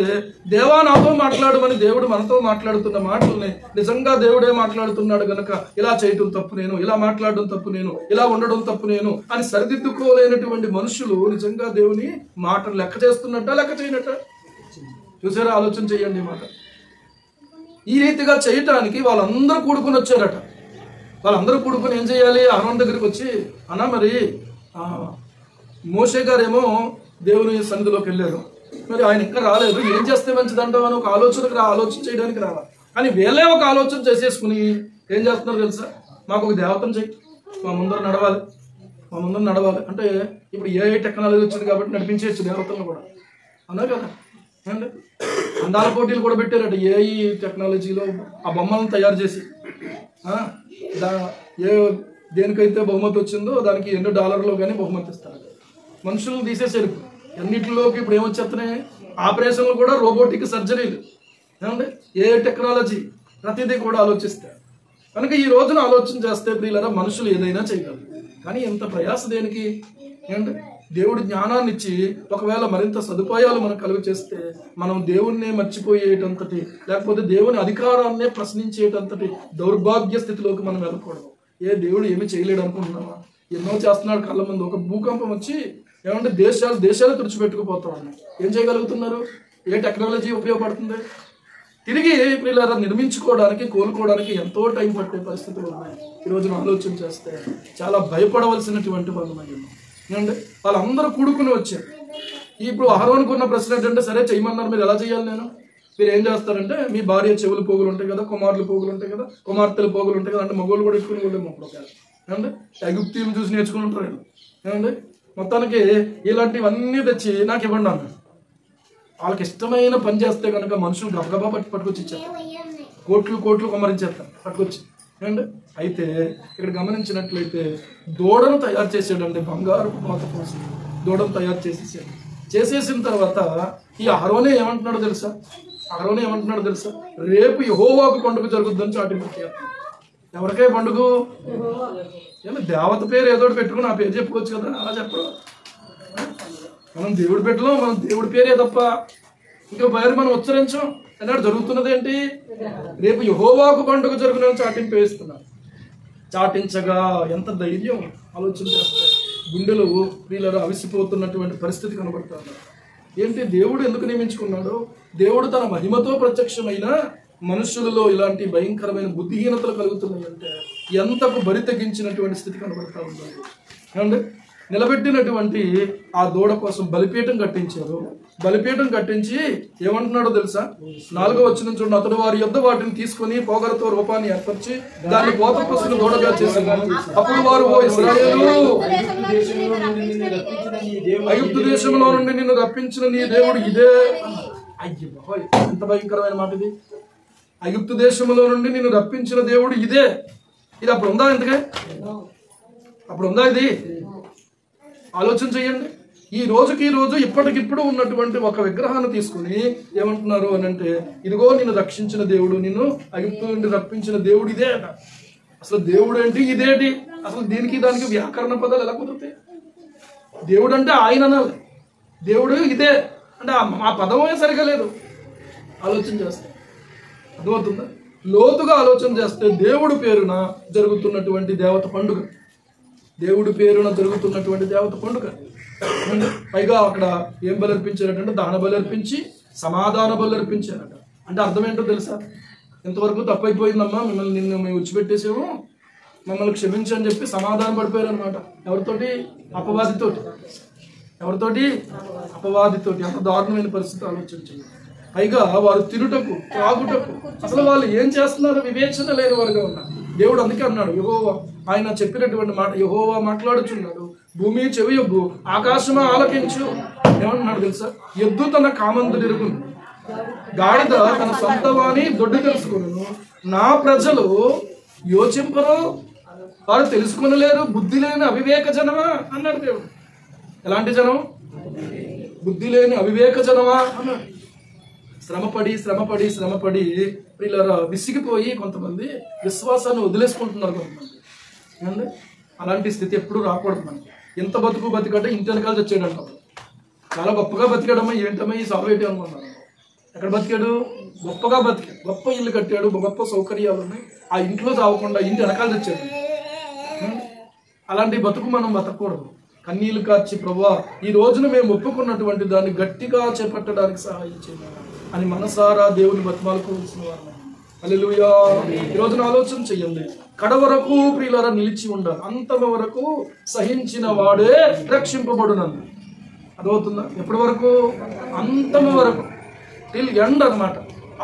A: దేవా నాతో మాట్లాడమని దేవుడు మనతో మాట్లాడుతున్న మాటల్ని నిజంగా దేవుడే మాట్లాడుతున్నాడు గనక ఇలా చేయటం తప్పు నేను, ఇలా మాట్లాడడం తప్పు నేను, ఇలా ఉండడం తప్పు నేను అని సరిదిద్దుకోలేనటువంటి మనుషులు నిజంగా దేవుని మాటలు లెక్క చేస్తున్నట్ట లెక్క చేయనట్ట? చూసారా? ఆలోచన చేయండి మాట. ఈ రీతిగా చేయటానికి వాళ్ళందరూ కూడుకుని వచ్చారట. వాళ్ళందరూ కూడుకుని ఏం చేయాలి? అహరోను దగ్గరికి వచ్చి, అన్నా మరి మోషే గారేమో దేవుని సన్నిధిలోకి వెళ్ళారు, మరి ఆయన ఇంకా రాలేదు, ఏం చేస్తే మంచిదంటావు అని ఒక ఆలోచన చేయడానికి రావాలి. కానీ వీళ్ళే ఒక ఆలోచన చేసేసుకుని ఏం చేస్తున్నారు తెలుసా? మాకు ఒక దేవతను చెయ్యి, మా ముందర నడవాలి అంటే ఇప్పుడు ఏ టెక్నాలజీ వచ్చింది కాబట్టి నడిపించేయచ్చు దేవతలను కూడా, అన్నారు కదా. అండి అందాల పోటీలు కూడా పెట్టారట ఏఐ టెక్నాలజీలో. ఆ బొమ్మలను తయారు చేసి దేనికైతే బహుమతి వచ్చిందో దానికి ఎన్నో డాలర్లో కానీ బహుమతి ఇస్తారు. మనుషులను తీసేసారు. అన్నింటిలోకి ఇప్పుడు ఏమొచ్చేస్తున్నాయి? ఆపరేషన్లు కూడా, రోబోటిక్ సర్జరీలు, ఏమండి ఏ టెక్నాలజీ, ప్రతిదీ కూడా ఆలోచిస్తారు. కనుక ఈ రోజున ఆలోచన చేస్తే ప్రియులారా మనుషులు ఏదైనా చేయగలరు. కానీ ఎంత ప్రయాస దేనికి? ఏమండి దేవుడు జ్ఞానాన్ని ఇచ్చి ఒకవేళ మరింత సదుపాయాలు మనకు కలుగు చేస్తే మనం దేవుణ్ణే మర్చిపోయేటంతటి, లేకపోతే దేవుని అధికారాన్నే ప్రశ్నించేటంతటి దౌర్భాగ్య స్థితిలోకి మనం వెళ్ళకూడదు. దేవుడు ఏమి చేయలేడు అనుకుంటున్నావా? ఎన్నో చేస్తున్నాడు కళ్ళ ముందు. ఒక భూకంపం వచ్చి ఏమంటే దేశాలు తుడిచిపెట్టుకుపోతా ఉన్నాయి. ఏం చేయగలుగుతున్నారు? ఏ టెక్నాలజీ ఉపయోగపడుతుంది? తిరిగి ప్రియులారా నిర్మించుకోవడానికి, కోలుకోవడానికి ఎంతో టైం పట్టే పరిస్థితులు ఉన్నాయి. ఈ రోజున ఆలోచన చేస్తే చాలా భయపడవలసినటువంటి వాళ్ళు ఏమంటే వాళ్ళందరూ కూడుకుని వచ్చారు. ఇప్పుడు అహరోనుకు ఉన్న ప్రశ్న ఏంటంటే, సరే చేయమన్నారు, మీరు ఎలా చేయాలి? మీరు ఏం చేస్తారంటే మీ భార్య చెవులు పోగులు ఉంటాయి కదా, కుమారులు పోగులు ఉంటాయి కదా, కుమార్తెలు పోగులు ఉంటాయి కదా, అంటే మగోళ్ళు కూడా ఎట్టుకుని వెళ్ళేమో ఏమంటే ఎగుప్తీలు చూసి నేర్చుకుని ఉంటారు ఏమండి. మొత్తానికి ఇలాంటివన్నీ తెచ్చి నాకు ఇవ్వండి అన్నారు. వాళ్ళకి ఇష్టమైన పని చేస్తే కనుక మనుషులు గబగబా పట్టుకొచ్చి ఇచ్చారు. కోట్లు కుమ్మరించేస్తారు పట్టుకొచ్చి. ఏమండి అయితే ఇక్కడ గమనించినట్లయితే దూడను తయారు చేసాడండి, బంగారు పోత కోసం దూడను తయారు చేసేసాడు. చేసేసిన తర్వాత ఈ అహరోనే ఏమంటున్నాడో తెలుసా? రేపు యెహోవాకు పండుగ జరుగుద్దని చాటింపు. ఎవరికై పండుగ? ఏమో దేవత పేరు ఏదో పెట్టుకుని ఆ పేరు చెప్పుకోవచ్చు కదా, అలా చెప్పడం. మనం దేవుడి పెట్టలో మనం దేవుడి పేరే తప్ప ఇంకా పేరు మనం ఉచ్చరించం. అన్నాడు జరుగుతున్నది ఏంటి? రేపు యెహోవాకు పండుగ జరుగునని చాటింపు వేస్తున్నారు. చాటించగా ఎంత ధైర్యం ఆలోచన చేస్తే గుండెలు వీళ్ళలో అవిసిపోతున్నటువంటి పరిస్థితి కనబడుతుంది. ఏంటి దేవుడు ఎందుకు నియమించుకున్నాడు? దేవుడు తన మహిమతో ప్రత్యక్షమైన మనుషులలో ఇలాంటి భయంకరమైన బుద్ధిహీనతలు కలుగుతున్నాయంటే ఎంతకు బరి తెగించినటువంటి స్థితి కనబడతా ఉంది. ఏమండి, నిలబెట్టినటువంటి ఆ దూడ కోసం బలిపీఠం కట్టించారు. బలిపీఠం కట్టించి ఏమంటున్నాడో తెలుసా? 4వ వచనం చూడండి. అతడు వారి యొద్ద వాటిని తీసుకుని పోగరతో రూపాన్ని ఏర్పరిచి దాన్ని పోత పశువును దూడగా చేశారు. అప్పుడు వారు, ఓ ఇశ్రాయేలు, ఐగుప్తు దేశంలో నుండి నిన్ను రప్పించిన నీ దేవుడు ఇదే. అయ్యో, ఎంత భయంకరమైన మాట ఇది! ఐగుప్తు దేశంలో నుండి నిన్ను రప్పించిన దేవుడు ఇదే. ఇది అప్పుడు ఉందా? ఎందుకే అప్పుడు ఉందా? ఇది ఆలోచన చేయండి. ఈ రోజు ఇప్పటికిప్పుడు ఉన్నటువంటి ఒక విగ్రహాన్ని తీసుకుని ఏమంటున్నారు అని అంటే, ఇదిగో నిన్ను రక్షించిన దేవుడు, నిన్ను ఐగుప్తు నుండి రప్పించిన దేవుడు ఇదే అట. అసలు దేవుడు ఏంటి, ఇదేంటి? అసలు దీనికి దానికి వ్యాకరణ పదాలు ఎలా కుదురుతాయి? దేవుడు అంటే ఆయన అనాలి, దేవుడు ఇదే అంటే ఆ పదమే సరిగా లేదు. ఆలోచన చేస్తే అర్థమవుతుందా? లోతుగా ఆలోచన చేస్తే దేవుడు పేరున జరుగుతున్నటువంటి దేవత పండుగ, పైగా అక్కడ ఏం బలర్పించారట? దహన బలర్పించి సమాధాన బలర్పించారట. అంటే అర్థం ఏంటో తెలుసా? ఎంతవరకు తప్పైపోయిందమ్మా, నిన్ను మేము విడిచిపెట్టేసాము, మమ్మల్ని క్షమించి అని చెప్పి సమాధానం పడిపోయారు అనమాట. ఎవరితోటి? అపవాదితోటి. ఎంత దారుణమైన పరిస్థితి ఆలోచించండి. పైగా వారు తినుటకు త్రాగుటకు అసలు వాళ్ళు ఏం చేస్తున్నారో వివేచన లేని వారుగా ఉన్నారు. దేవుడు అందుకే అన్నాడు, యెహోవా ఆయన చెప్పినటువంటి మాట, యెహోవా మాట్లాడుచున్నాడు, భూమి చెవియొగ్గు, ఆకాశమా ఆలకించు. ఏమన్నాడు తెలుసా? ఎద్దు తన కామందుడిరుగు, గాడిద తన సొంతవాని దొడ్డు తెలుసుకును, నా ప్రజలు యోచింపరు, వారు తెలుసుకునలేరు, బుద్ధి లేని అవివేక జనమా అన్నాడు దేవుడు. ఎలాంటి జనం? బుద్ధి లేని అవివేక జనమా అన్నాడు. శ్రమపడి వీళ్ళ విసిగిపోయి కొంతమంది విశ్వాసాన్ని వదిలేసుకుంటున్నారు కొంతమంది. అలాంటి స్థితి ఎప్పుడు రాకూడదు మనకి. ఎంత బతికంటే ఇంటి వెనకాల తెచ్చాడంట. చాలా గొప్పగా బతికాడమ్మా, ఏంటమ్మా ఈ సాల్వేటి అనుకున్నాను. ఎక్కడ బతికాడు? గొప్పగా బతికాడు, గొప్ప ఇల్లు కట్టాడు, గొప్ప సౌకర్యాలు ఉన్నాయి. ఆ ఇంట్లో చావకుండా ఇంటి వెనకాల తెచ్చాడు. అలాంటి బతుకు మనం బతకూడదు. కన్నీళ్లు కార్చి, ప్రభువా ఈ రోజున మేము ఒప్పుకున్నటువంటి దాన్ని గట్టిగా చేపట్టడానికి సహాయం చేయాలి అని మనసారా దేవుని బతిమాలుకోవాల్సిన వారు. హల్లెలూయా. ఈ రోజున ఆలోచన చెయ్యండి. కడవరకు ప్రియులారా నిలిచి ఉండాలి. అంతమ వరకు సహించిన వాడే రక్షింపబడునని. అదవుతుందా? ఎప్పటి వరకు? అంతమ వరకు, టిల్ ఎండ్ అన్నమాట.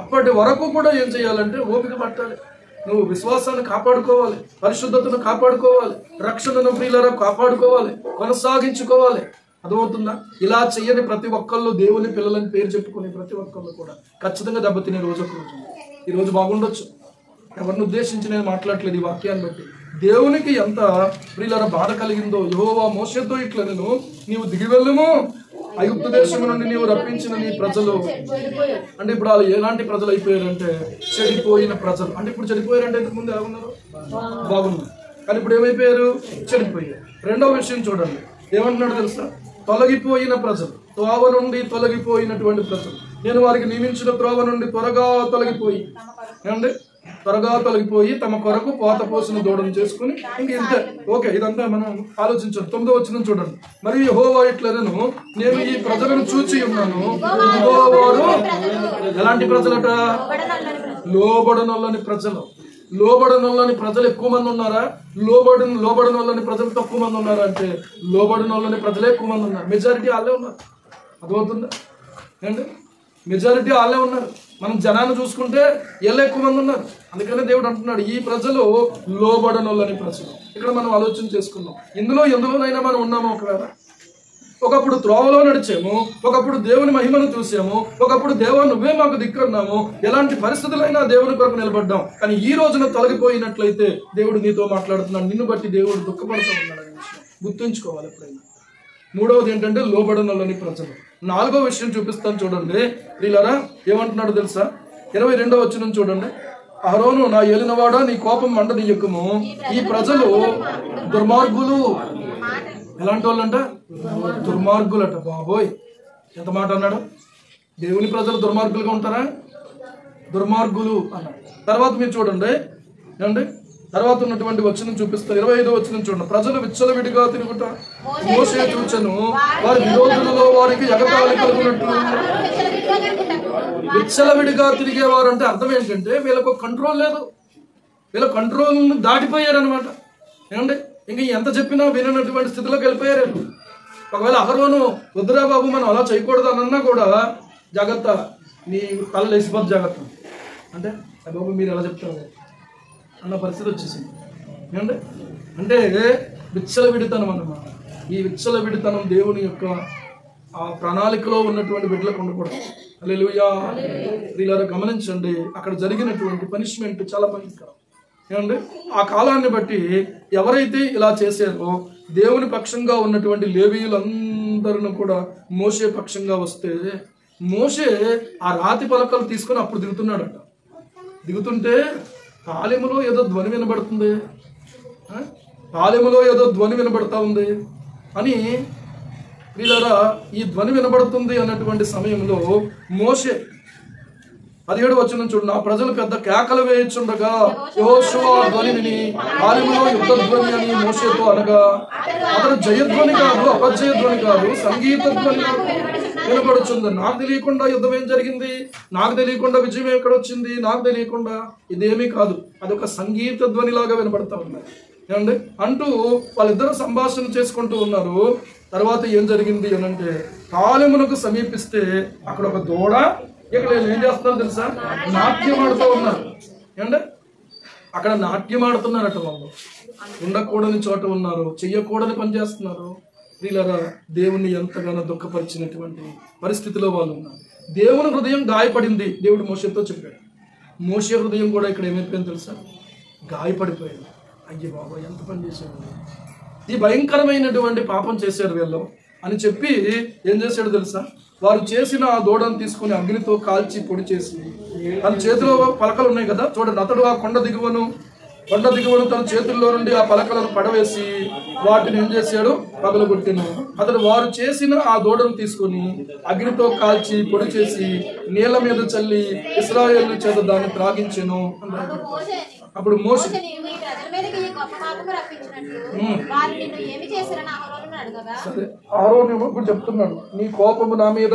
A: అప్పటి వరకు కూడా ఏం చేయాలంటే ఓపిక పట్టాలి. నువ్వు విశ్వాసాన్ని కాపాడుకోవాలి, పరిశుద్ధతను కాపాడుకోవాలి, రక్షణను ప్రియులారా కాపాడుకోవాలి, కొనసాగించుకోవాలి. అర్థమవుతుందా? ఇలా చెయ్యని ప్రతి ఒక్కళ్ళు, దేవుని పిల్లలని పేరు చెప్పుకునే ప్రతి ఒక్కళ్ళు కూడా ఖచ్చితంగా దెబ్బతినే రోజు ఒక రోజు. ఈ రోజు బాగుండొచ్చు, ఎవరిని ఉద్దేశించి నేను మాట్లాడట్లేదు. ఈ వాక్యాన్ని బట్టి దేవునికి ఎంత ప్రియులారా బాధ కలిగిందో. యెహోవా మోషేతో ఇట్లా, నేను నీవు దిగి వెళ్ళుము, ఐగుప్తు దేశం నుండి నీవు రప్పించిన నీ ప్రజలు. అంటే ఇప్పుడు వాళ్ళు ఎలాంటి ప్రజలు అయిపోయారంటే చెడిపోయిన ప్రజలు. అంటే ఇప్పుడు చెడిపోయారంటే ఇంతకు ముందు ఎలా ఉన్నారు? బాగున్నారు. కానీ ఇప్పుడు ఏమైపోయారు? చెడిపోయారు. రెండవ విషయం చూడండి, ఏమంటున్నాడు తెలుసా? తొలగిపోయిన ప్రజలు, త్రోవ నుండి తొలగిపోయినటువంటి ప్రజలు. నేను వారికి నియమించిన త్రోవ నుండి త్వరగా తొలగిపోయి తమ కొరకు పోత పోసిన దూడను చేసుకుని ఇంక ఇంతే. ఓకే, ఇదంతా మనం ఆలోచించాలి. 9వ వచనం చూడండి. మరియు యెహోవా ఇట్లనెను, నేను ఈ ప్రజలను చూచి ఉన్నాను, ఇదిగో వారు ఎలాంటి ప్రజలట? లోబడనొల్లని ప్రజలు. లోబడనొల్లని ప్రజలు ఎక్కువ మంది ఉన్నారా? లోబడనొల్లని ప్రజలు తక్కువ మంది ఉన్నారా అంటే లోబడనొల్లని ప్రజలే ఎక్కువ మంది ఉన్నారు. మెజారిటీ వాళ్ళే ఉన్నారు. అర్థమవుతుందా? ఏంటి? మెజారిటీ వాళ్ళే ఉన్నారు. మనం జనాన్ని చూసుకుంటే వీళ్ళు ఎక్కువ మంది ఉన్నారు. అందుకనే దేవుడు అంటున్నాడు, ఈ ప్రజలు లోబడనొల్లని ప్రజలు. ఇక్కడ మనం ఆలోచన చేసుకున్నాం, ఎందులోనైనా మనం ఉన్నామా? ఒకప్పుడు త్రోవలో నడిచాము, ఒకప్పుడు దేవుని మహిమను చూసాము, ఒకప్పుడు దేవా నువ్వే మాకు దిక్కన్నాము, ఎలాంటి పరిస్థితులైనా దేవుని కొరకు నిలబడ్డాం. కానీ ఈ రోజున తొలగిపోయినట్లయితే దేవుడు నీతో మాట్లాడుతున్నాడు, నిన్ను బట్టి దేవుడు దుఃఖపడుతూ ఉన్నాడు అనే విషయం గుర్తుంచుకోవాలి ఎప్పుడైనా. మూడవది ఏంటంటే లోబడనలని ప్రజలు. నాలుగో విషయం చూపిస్తాను చూడండి ప్రియులారా, ఏమంటున్నాడు తెలుసా? 22వ వచనం చూడండి. అహరోను, నా ఏలినవాడా నీ కోపం మండనీయకుము, ఈ ప్రజలు దుర్మార్గులు. ఎలాంటి వాళ్ళంట? దుర్మార్గులట. బాబోయ్, ఎంత మాట అన్నాడు! దేవుని ప్రజలు దుర్మార్గులుగా ఉంటారా? దుర్మార్గులు అన్నాడు. తర్వాత మీరు చూడండి ఏమండి, తర్వాత ఉన్నటువంటి వచనం చూపిస్తారు. 25వ వచనం చూడండి. ప్రజలు విచ్చలవిడిగా తిరుగుట మోషే చూచెను, వారి విరోధులలో వారికి ఎగతాళి కలుగునట్లు. విచ్చలవిడిగా తిరిగేవారు అంటే అర్థం ఏంటంటే వీళ్ళకు కంట్రోల్ లేదు, వీళ్ళ కంట్రోల్ దాటిపోయారు అనమాట. ఏమండి, ఇంకా ఎంత చెప్పినా వినటువంటి స్థితిలోకి వెళ్ళిపోయారు. ఒకవేళ అహరోను వద్దురా బాబు మనం అలా చేయకూడదు అని అన్నా కూడా జాగ్రత్త, నీ తల లేసిపోద్దు జాగ్రత్త అంటే బాబు మీరు ఎలా చెప్తారు అన్న పరిస్థితి వచ్చేసింది. ఏమండి, అంటే విచ్చలవిడితనం అన్నమాట. ఈ విచ్చలవిడితనం దేవుని యొక్క ఆ ప్రణాళికలో ఉన్నటువంటి బిడ్డలకు ఉండకూడదు. హల్లెలూయా. వీళ్ళని గమనించండి, అక్కడ జరిగినటువంటి పనిష్మెంట్ చాలా భయంకరం. ఏమండి, ఆ కాలాన్ని బట్టి ఎవరైతే ఇలా చేశారో దేవుని పక్షంగా ఉన్నటువంటి లేవీయులందరూ కూడా మోషే పక్షంగా వస్తే, మోషే ఆ రాతి పలకలు తీసుకొని అప్పుడు దిగుతున్నాడట. దిగుతుంటే పాలెములో ఏదో ధ్వని వినబడుతుంది, పాలెములో ఏదో ధ్వని వినబడతా ఉంది అని వీళ్ళరా ఈ ధ్వని వినబడుతుంది అన్నటువంటి సమయంలో మోషే 17వ వచనం చూడండి. ఆ ప్రజలు పెద్ద కేకలు వేయుచుండగా యెహోషువ ధ్వని విని పాలెములో యుద్ధ ధ్వని అని మోషేతో అనగా, అతను జయధ్వని కాదు, అపజయ ధ్వని కాదు, సంగీత ధ్వని వినపడుచుంది. నాకు తెలియకుండా యుద్ధం ఏం జరిగింది, నాకు తెలియకుండా విజయం ఎక్కడ వచ్చింది, నాకు తెలియకుండా ఇదేమీ కాదు, అదొక సంగీత ధ్వనిలాగా వినపడతా ఉన్నాయి. ఏమండి అంటూ వాళ్ళిద్దరూ సంభాషణ చేసుకుంటూ ఉన్నారు. తర్వాత ఏం జరిగింది అని అంటే, పాలెమునకు సమీపిస్తే అక్కడ ఒక దూడ, ఇక్కడ ఏం చేస్తున్నారు తెలుసా? నాట్యం ఆడుతూ ఉన్నారు. ఏమండి, అక్కడ నాట్యం ఆడుతున్నారట. వాళ్ళు ఉండకూడని చోట ఉన్నారు, చెయ్యకూడని పని చేస్తున్నారు. వీళ్ళరా దేవుణ్ణి ఎంతగానో దుఃఖపరిచినటువంటి పరిస్థితిలో వాళ్ళు ఉన్నారు. దేవుని హృదయం గాయపడింది. దేవుడు మోషేతో చెప్పాడు. మోషే హృదయం కూడా ఇక్కడ ఏమైపోయింది తెలుసా? గాయపడిపోయింది. అయ్యే బాబా ఎంత పని చేశాడు, ఈ భయంకరమైనటువంటి పాపం చేశారు వీళ్ళు అని చెప్పి ఏం చేశాడు తెలుసా? వారు చేసిన ఆ దూడను తీసుకుని అగ్నితో కాల్చి పొడి చేసి, తన చేతిలో పలకలు ఉన్నాయి కదా చూడండి, అతడు ఆ కొండ దిగువను తన చేతుల్లో నుండి ఆ పలకలను పడవేసి వాటిని ఏం చేశాడు? పగలగొట్టెను. అతడు వారు చేసిన ఆ దూడను తీసుకుని అగ్నితో కాల్చి పొడి చేసి నీళ్ల మీద చల్లి ఇశ్రాయేలు చేత దాన్ని త్రాగించెను. అప్పుడు మోషే సరే అహరోను ఇప్పుడు చెప్తున్నాడు, నీ కోపము నా మీద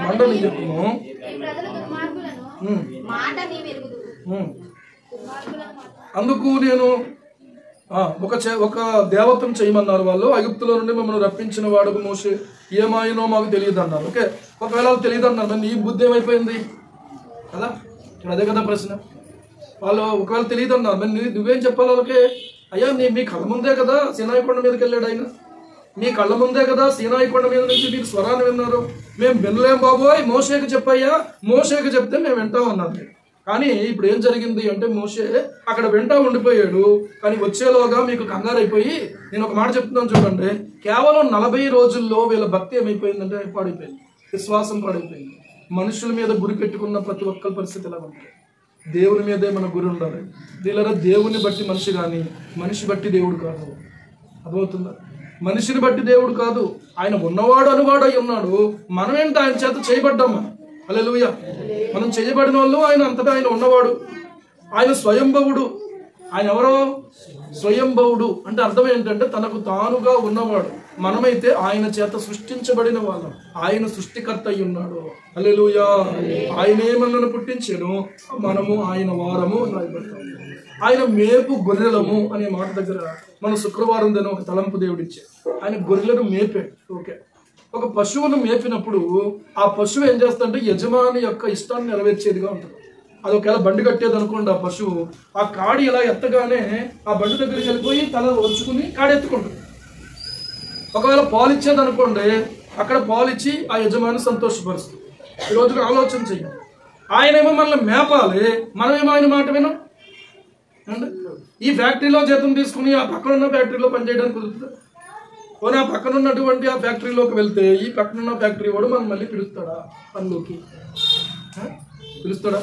A: మండనీయకుము, అందుకు నేను ఒక దేవతను చేయమన్నారు వాళ్ళు. ఐగుప్తులో నుండి మమ్మల్ని రప్పించిన వాడుకు మోషే ఏమాయనో మాకు తెలియదు అన్నారు. ఓకే, ఒకవేళ తెలియదు అన్నారు, మరి నీ బుద్ధి ఏమైపోయింది కదా? ఇప్పుడు అదే కదా ప్రశ్న. వాళ్ళు ఒకవేళ తెలియదు అన్నారు, మరి నువ్వేం చెప్పాలి వాళ్ళకి? అయ్యా మీ కళ్ళ ముందే కదా సీనాయి కొండ మీదకి వెళ్ళాడు ఆయన, మీ కళ్ళ ముందే కదా సీనాయి కొండ మీద నుంచి మీరు స్వరాన్ని విన్నారు, మేము వినలేం బాబోయ్, మోషేకి చెప్పయ్యా, మోషేకి చెప్తే మేము వింటాం అన్నారు. కానీ ఇప్పుడు ఏం జరిగింది అంటే, మోషే అక్కడ వెంట ఉండిపోయాడు. కానీ వచ్చేలోగా మీకు కంగారు అయిపోయి, నేను ఒక మాట చెప్తున్నాను చూడండి, కేవలం 40 రోజుల్లో వీళ్ళ భక్తి ఏమైపోయిందంటే పాడైపోయింది, విశ్వాసం పాడైపోయింది. మనుషుల మీద గురి పెట్టుకున్న ప్రతి ఒక్కరి పరిస్థితి ఎలా ఉంటుంది? దేవుని మీదే మన గురి ఉండాలి. వీళ్ళ దేవుని బట్టి మనిషి కానీ, మనిషి బట్టి దేవుడు కాదు. అర్థమవుతుందా? మనిషిని బట్టి దేవుడు కాదు, ఆయన ఉన్నవాడు అనువాడు అయి ఉన్నాడు. మనం ఏంటి ఆయన చేత చేయబడ్డామా? హల్లెలూయా. మనం చేయబడిన వాళ్ళు, ఆయన అంతటా ఆయన ఉన్నవాడు, ఆయన స్వయంభవుడు. ఆయన ఎవరో స్వయంభవుడు అంటే అర్థం ఏంటంటే తనకు తానుగా ఉన్నవాడు. మనమైతే ఆయన చేత సృష్టించబడిన వాళ్ళం, ఆయన సృష్టికర్త అయి ఉన్నాడు. హల్లెలూయా. ఆయనే మనల్ని పుట్టించాను, మనము ఆయన వారము రాయబడతాము. ఆయన మేపు గొర్రెలము అనే మాట దగ్గర మన శుక్రవారం దిన ఒక తలంపు దేవుడిచ్చాడు. ఆయన గొర్రెలను మేపాడు. ఓకే, ఒక పశువును మేపినప్పుడు ఆ పశువు ఏం చేస్తుందంటే యజమాని యొక్క ఇష్టాన్ని నెరవేర్చేదిగా ఉంటుంది. అది ఒకవేళ బండి కట్టేది అనుకోండి, ఆ పశువు ఆ కాడి ఇలా ఎత్తగానే ఆ బండి దగ్గరికి వెళ్ళిపోయి తల వంచుకుని కాడి ఎత్తుకుంటుంది. ఒకవేళ పాలు ఇచ్చేది అనుకోండి, అక్కడ పాలు ఇచ్చి ఆ యజమాని సంతోషపరుస్తుంది. ఈ రోజున ఆలోచన చెయ్యాలి. ఆయనేమో మనల్ని మేపాలి, మనమేమో ఆయన మాట వినం. ఈ ఫ్యాక్టరీలో జీతం తీసుకుని ఆ పక్కన ఉన్న ఫ్యాక్టరీలో పనిచేయడానికి కుదురుతుంది. పోనీ ఆ పక్కన ఉన్నటువంటి ఆ ఫ్యాక్టరీలోకి వెళ్తే ఈ పక్కన ఉన్న ఫ్యాక్టరీ వాడు మనం మళ్ళీ పిలుస్తాడా పనిలోకి? పిలుస్తాడా?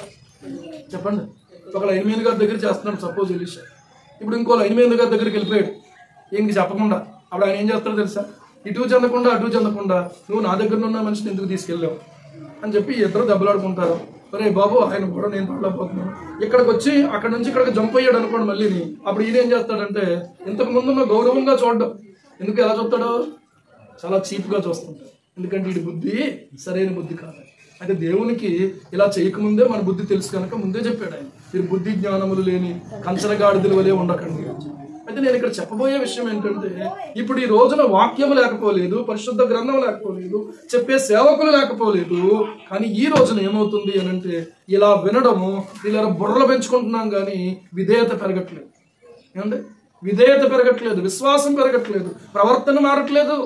A: చెప్పండి. ఒక లైన్ మీద గారి దగ్గర చేస్తున్నాడు సపోజ్ ఎలీషా. ఇప్పుడు ఇంకో లైన్ మీద గారి దగ్గరికి వెళ్ళిపోయాడు ఇంక చెప్పకుండా. అప్పుడు ఆయన ఏం చేస్తాడో తెలుసా? ఇటు చెందకుండా అటు చెందకుండా నువ్వు నా దగ్గర ఉన్న మనిషిని ఎందుకు తీసుకెళ్ళావు అని చెప్పి ఇద్దరు దెబ్బలాడుకుంటారు. అరే బాబు ఆయన కూడా నేను పడలేకపోతున్నాను. ఇక్కడికి వచ్చి అక్కడ నుంచి ఇక్కడికి జంప్ అయ్యాడు అనుకోండి మళ్ళీ. అప్పుడు ఈయన ఏం చేస్తాడంటే ఇంతకు ముందున్న గౌరవంగా చూడడం. ఎందుకు ఎలా చూస్తాడో? చాలా చీప్గా చూస్తుంటాడు. ఎందుకంటే వీడి బుద్ధి సరైన బుద్ధి కాదు. అయితే దేవునికి ఇలా చేయకముందే మన బుద్ధి తెలుసు కనుక ముందే చెప్పాడు ఆయన, మీరు బుద్ధి జ్ఞానములు లేని కంచరగాడిదల వలె ఉండకండి. అయితే నేను ఇక్కడ చెప్పబోయే విషయం ఏంటంటే, ఇప్పుడు ఈ రోజున వాక్యం లేకపోలేదు, పరిశుద్ధ గ్రంథం లేకపోలేదు, చెప్పే సేవకులు లేకపోలేదు. కానీ ఈ రోజున ఏమవుతుంది అని అంటే, ఇలా వినడము, ఇలా బుర్రలు పెంచుకుంటున్నాం కానీ విధేయత పెరగట్లేదు. ఏమంటే విధేయత పెరగట్లేదు, విశ్వాసం పెరగట్లేదు, ప్రవర్తన మారట్లేదు.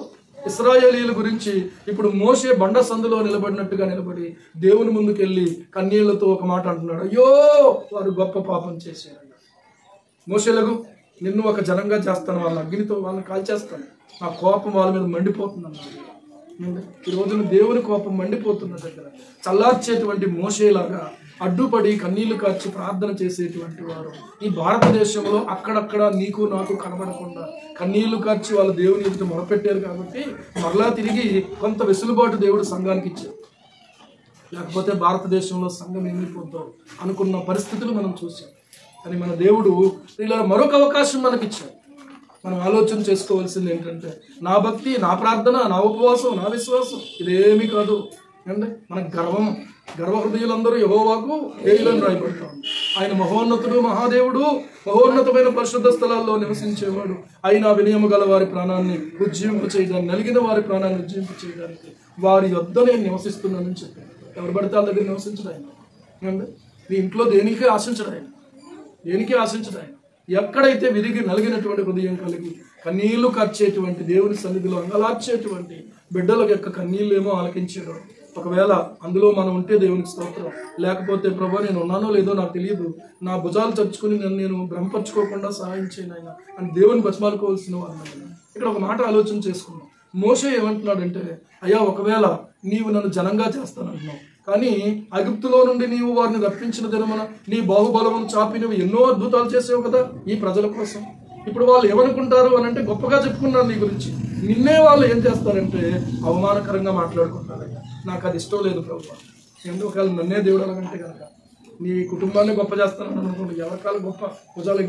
A: ఇశ్రాయేలీయుల గురించి ఇప్పుడు మోషే బండ సందులో నిలబడినట్టుగా నిలబడి దేవుని ముందుకెళ్ళి కన్నీళ్లతో ఒక మాట అంటున్నాడు, అయ్యో వారు గొప్ప పాపం చేశారు. మోషేలకు నిన్ను ఒక జనంగా చేస్తాను, వాళ్ళ అగ్నితో వాళ్ళని కాల్చేస్తాను, నా కోపం వాళ్ళ మీద మండిపోతుంది అన్నాడు. ఈ రోజున దేవుని కోపం మండిపోతున్న దగ్గర చల్లార్చేటువంటి మోషేలాగా అడ్డుపడి కన్నీళ్లు కార్చి ప్రార్థన చేసేటువంటి వారు ఈ భారతదేశంలో అక్కడక్కడ నీకు నాకు కనబడకుండా కన్నీళ్లు కార్చి వాళ్ళు దేవుని ఎదుట మొరపెట్టారు. కాబట్టి మరలా తిరిగి కొంత వెసులుబాటు దేవుడు సంఘానికి ఇచ్చారు. లేకపోతే భారతదేశంలో సంఘం ఏమైపోతాం అనుకున్న పరిస్థితులు మనం చూసాం. కానీ మన దేవుడు ఇలా మరొక అవకాశం మనకిచ్చాడు. మనం ఆలోచన చేసుకోవాల్సింది ఏంటంటే, నా భక్తి, నా ప్రార్థన, నా ఉపవాసం, నా విశ్వాసం ఇదేమీ కాదు. అంటే మన గర్వ హృదయులందరూ యెహోవాకు ఏలులని రాయబడతాం. ఆయన మహోన్నతుడు, మహాదేవుడు, మహోన్నతమైన పరిశుద్ధ స్థలాల్లో నివసించేవాడు. ఆయన వినయము గల వారి ప్రాణాన్ని ఉజ్జీవింప చేయడానికి, నలిగిన వారి ప్రాణాన్ని ఉజ్జీవింప చేయడానికి వారి యొద్ద నేను నివసిస్తున్నానని చెప్పాను. ఎవరు పడితే వాళ్ళ దగ్గర నివసించడు ఆయన. మీ ఇంట్లో దేనికి ఆశించడు ఆయన, దేనికి ఆశించడు ఆయన. ఎక్కడైతే విరిగి నలిగినటువంటి హృదయం కలిగి కన్నీళ్లు కార్చేటువంటి దేవుని సన్నిధిలో అంగలార్చేటువంటి బిడ్డల యొక్క కన్నీళ్ళు ఏమో ఆలకించాడు. ఒకవేళ అందులో మనం ఉంటే దేవునికి స్తోత్రం, లేకపోతే ప్రభు నేను ఉన్నానో లేదో నాకు తెలియదు, నా భుజాలు చచ్చుకుని నేను భ్రమపరచుకోకుండా సహాయం చేయను ఆయన అని దేవుని బతిమాలుకోవాల్సిన వాళ్ళు. ఇక్కడ ఒక మాట ఆలోచన చేసుకున్నాం. మోషే ఏమంటున్నాడంటే, అయ్యా ఒకవేళ నీవు నన్ను జనంగా చేస్తానంటున్నావు, కానీ ఐగుప్తులో నుండి నీవు వారిని రప్పించిన దినమున నీ బాహుబలమును చాపి నువ్వు ఎన్నో అద్భుతాలు చేసావు కదా ఈ ప్రజల కోసం. ఇప్పుడు వాళ్ళు ఏమనుకుంటారు అని అంటే, గొప్పగా చెప్పుకున్నారు నీ గురించి, నిన్నే వాళ్ళు ఏం చేస్తారంటే అవమానకరంగా మాట్లాడుకుంటారు. నాకు అది ఇష్టం లేదు ప్రభు. ఎందుకు ఒకవేళ నన్నే దేవుడు అలాగంటే కనుక నీ కుటుంబాన్ని గొప్ప చేస్తానని అనుకుంటే ఎవరికాలు గొప్ప భుజాలు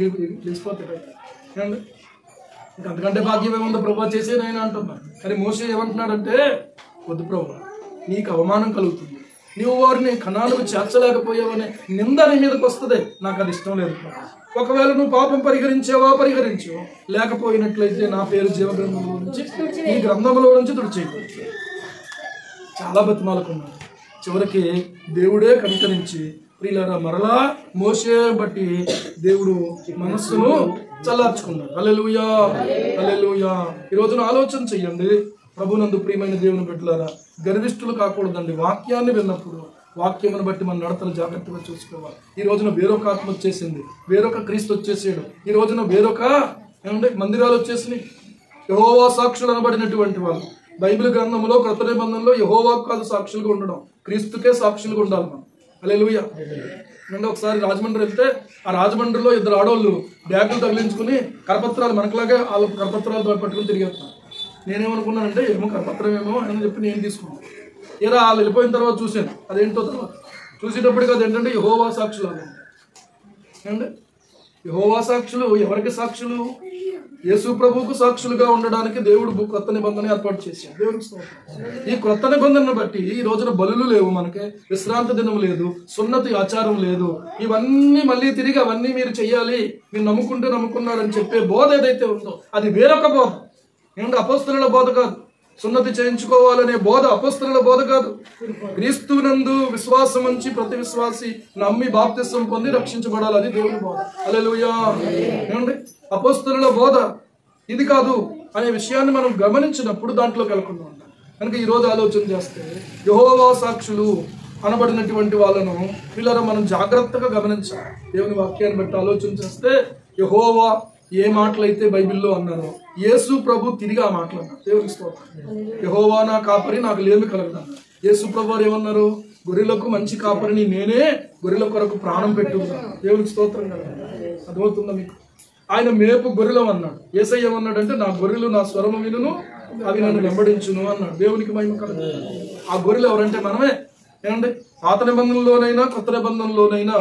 A: తెలిసిపోతాయి. ఏమండి ఇంకా అంతకంటే భాగ్యం ఏముందో ప్రభు చేసేది ఆయన అంటున్నాను. కానీ మోషే ఏమంటున్నాడంటే, వద్దు ప్రభు, నీకు అవమానం కలుగుతుంది, నువ్వు వారిని కణాలకు చేర్చలేకపోయావనే నింద నీ మీదకి వస్తుంది, నాకు అది ఇష్టం లేదు. ఒకవేళ నువ్వు పాపం పరిహరించావా పరిహరించావు, లేకపోయినట్లయితే నా పేరు జీవగ్రంథంలో నుంచి ఈ గ్రంథంలో నుంచి తుడిచేయవచ్చు. చాలా బతిమాలకున్నాడు. చివరికి దేవుడే కనికరించి ప్రియులారా మరలా మోషే బట్టి దేవుడు మనస్సును చల్లార్చుకున్నాడు. హల్లెలూయా, హల్లెలూయా. ఈ రోజున ఆలోచన చెయ్యండి ప్రభునందు ప్రియమైన దేవుని బిడ్డలారా, గర్విష్ఠులు కాకూడదండి. వాక్యాన్ని విన్నప్పుడు వాక్యమును బట్టి మన నడతలు జాగ్రత్తగా చూసుకోవాలి. ఈ రోజున వేరొక ఆత్మ వచ్చేసింది, వేరొక క్రీస్తు వచ్చేసాడు. ఈ రోజున వేరొక ఏమంటే మందిరాలు వచ్చేసినాయి. యెహోవా సాక్షులు అనబడినటువంటి వాళ్ళు బైబిల్ గ్రంథంలో క్రొత్త నిబంధనలో యెహోవాకు కాదు సాక్షులుగా ఉండడం, క్రీస్తుకే సాక్షులుగా ఉండాలి మనం. హల్లెలూయా. అంటే ఒకసారి రాజమండ్రి వెళ్తే ఆ రాజమండ్రిలో ఇద్దరు ఆడవాళ్ళు బ్యాగులు తగిలించుకుని కరపత్రాలు మనకులాగా వాళ్ళ కరపత్రాలు పట్టుకుని తిరిగేస్తున్నారు. నేనేమనుకున్నానంటే ఏమో కరపత్రం ఏమో అని చెప్పి నేను తీసుకున్నాను. ఏదో వాళ్ళు వెళ్ళిపోయిన తర్వాత చూశాను అదేంటో. తర్వాత చూసేటప్పటికి అదేంటంటే యెహోవా సాక్షులు. అంటే యెహోవా సాక్షులు ఎవరికి సాక్షులు? యేసు ప్రభువుకు సాక్షులుగా ఉండడానికి దేవుడు కొత్త నిబంధన ఏర్పాటు చేశాడు. దేవునికి స్తోత్రం. ఈ కొత్త నిబంధనను బట్టి ఈ రోజున బలులు లేవు, మనకి విశ్రాంతి దినం లేదు, సున్నతి ఆచారం లేదు. ఇవన్నీ మళ్ళీ తిరిగి అవన్నీ మీరు చెయ్యాలి, మీరు నమ్ముకుంటే నమ్ముకున్నారని చెప్పే బోధ ఏదైతే ఉందో అది వేరొక బోధ. ఏంటంటే అపోస్తలుల బోధ కాదు. సున్నతి చేయించుకోవాలనే బోధ అపోస్తలుల బోధ కాదు. క్రీస్తునందు విశ్వాసం ఉంచి ప్రతి విశ్వాసి నమ్మి బాప్తిసం పొంది రక్షించబడాలి, అది దేవుని బోధ. హల్లెలూయా. ఏమండి అపోస్తలుల బోధ ఇది కాదు అనే విషయాన్ని మనం గమనించినప్పుడు దాంట్లోకి వెళ్ళకుండా ఉంటాం. కనుక ఈరోజు ఆలోచన చేస్తే యెహోవా సాక్షులు అనబడినటువంటి వాళ్ళను వీళ్ళ మనం జాగ్రత్తగా గమనించాలి. దేవుని వాక్యాన్ని బట్టి ఆలోచన చేస్తే యెహోవా ఏ మాటలైతే బైబిల్లో అన్నారో యేసు ప్రభు తిరిగి ఆ మాటలు అన్నారు. దేవునికి స్తోత్రం. యెహోవా నా కాపరి, నాకు లేమి కలగదు. యేసు ప్రభు వారు ఏమన్నారు? గొర్రెలకు మంచి కాపరిని నేనే, గొర్రెల కొరకు ప్రాణం పెట్టుకున్నాను. దేవునికి స్తోత్రం కదా. అర్థమవుతుందా మీకు? ఆయన మేపు గొర్రెలం అన్నాడు. యేసయ్య ఏమన్నాడంటే నా గొర్రెలు నా స్వరము వినును, అవి నన్ను వెంబడించును అన్నాడు. దేవునికి మహిమ కలుగు. ఆ గొర్రెలు ఎవరంటే మనమే. ఏమండి? పాత నిబంధనలోనైనా కొత్త నిబంధనలోనైనా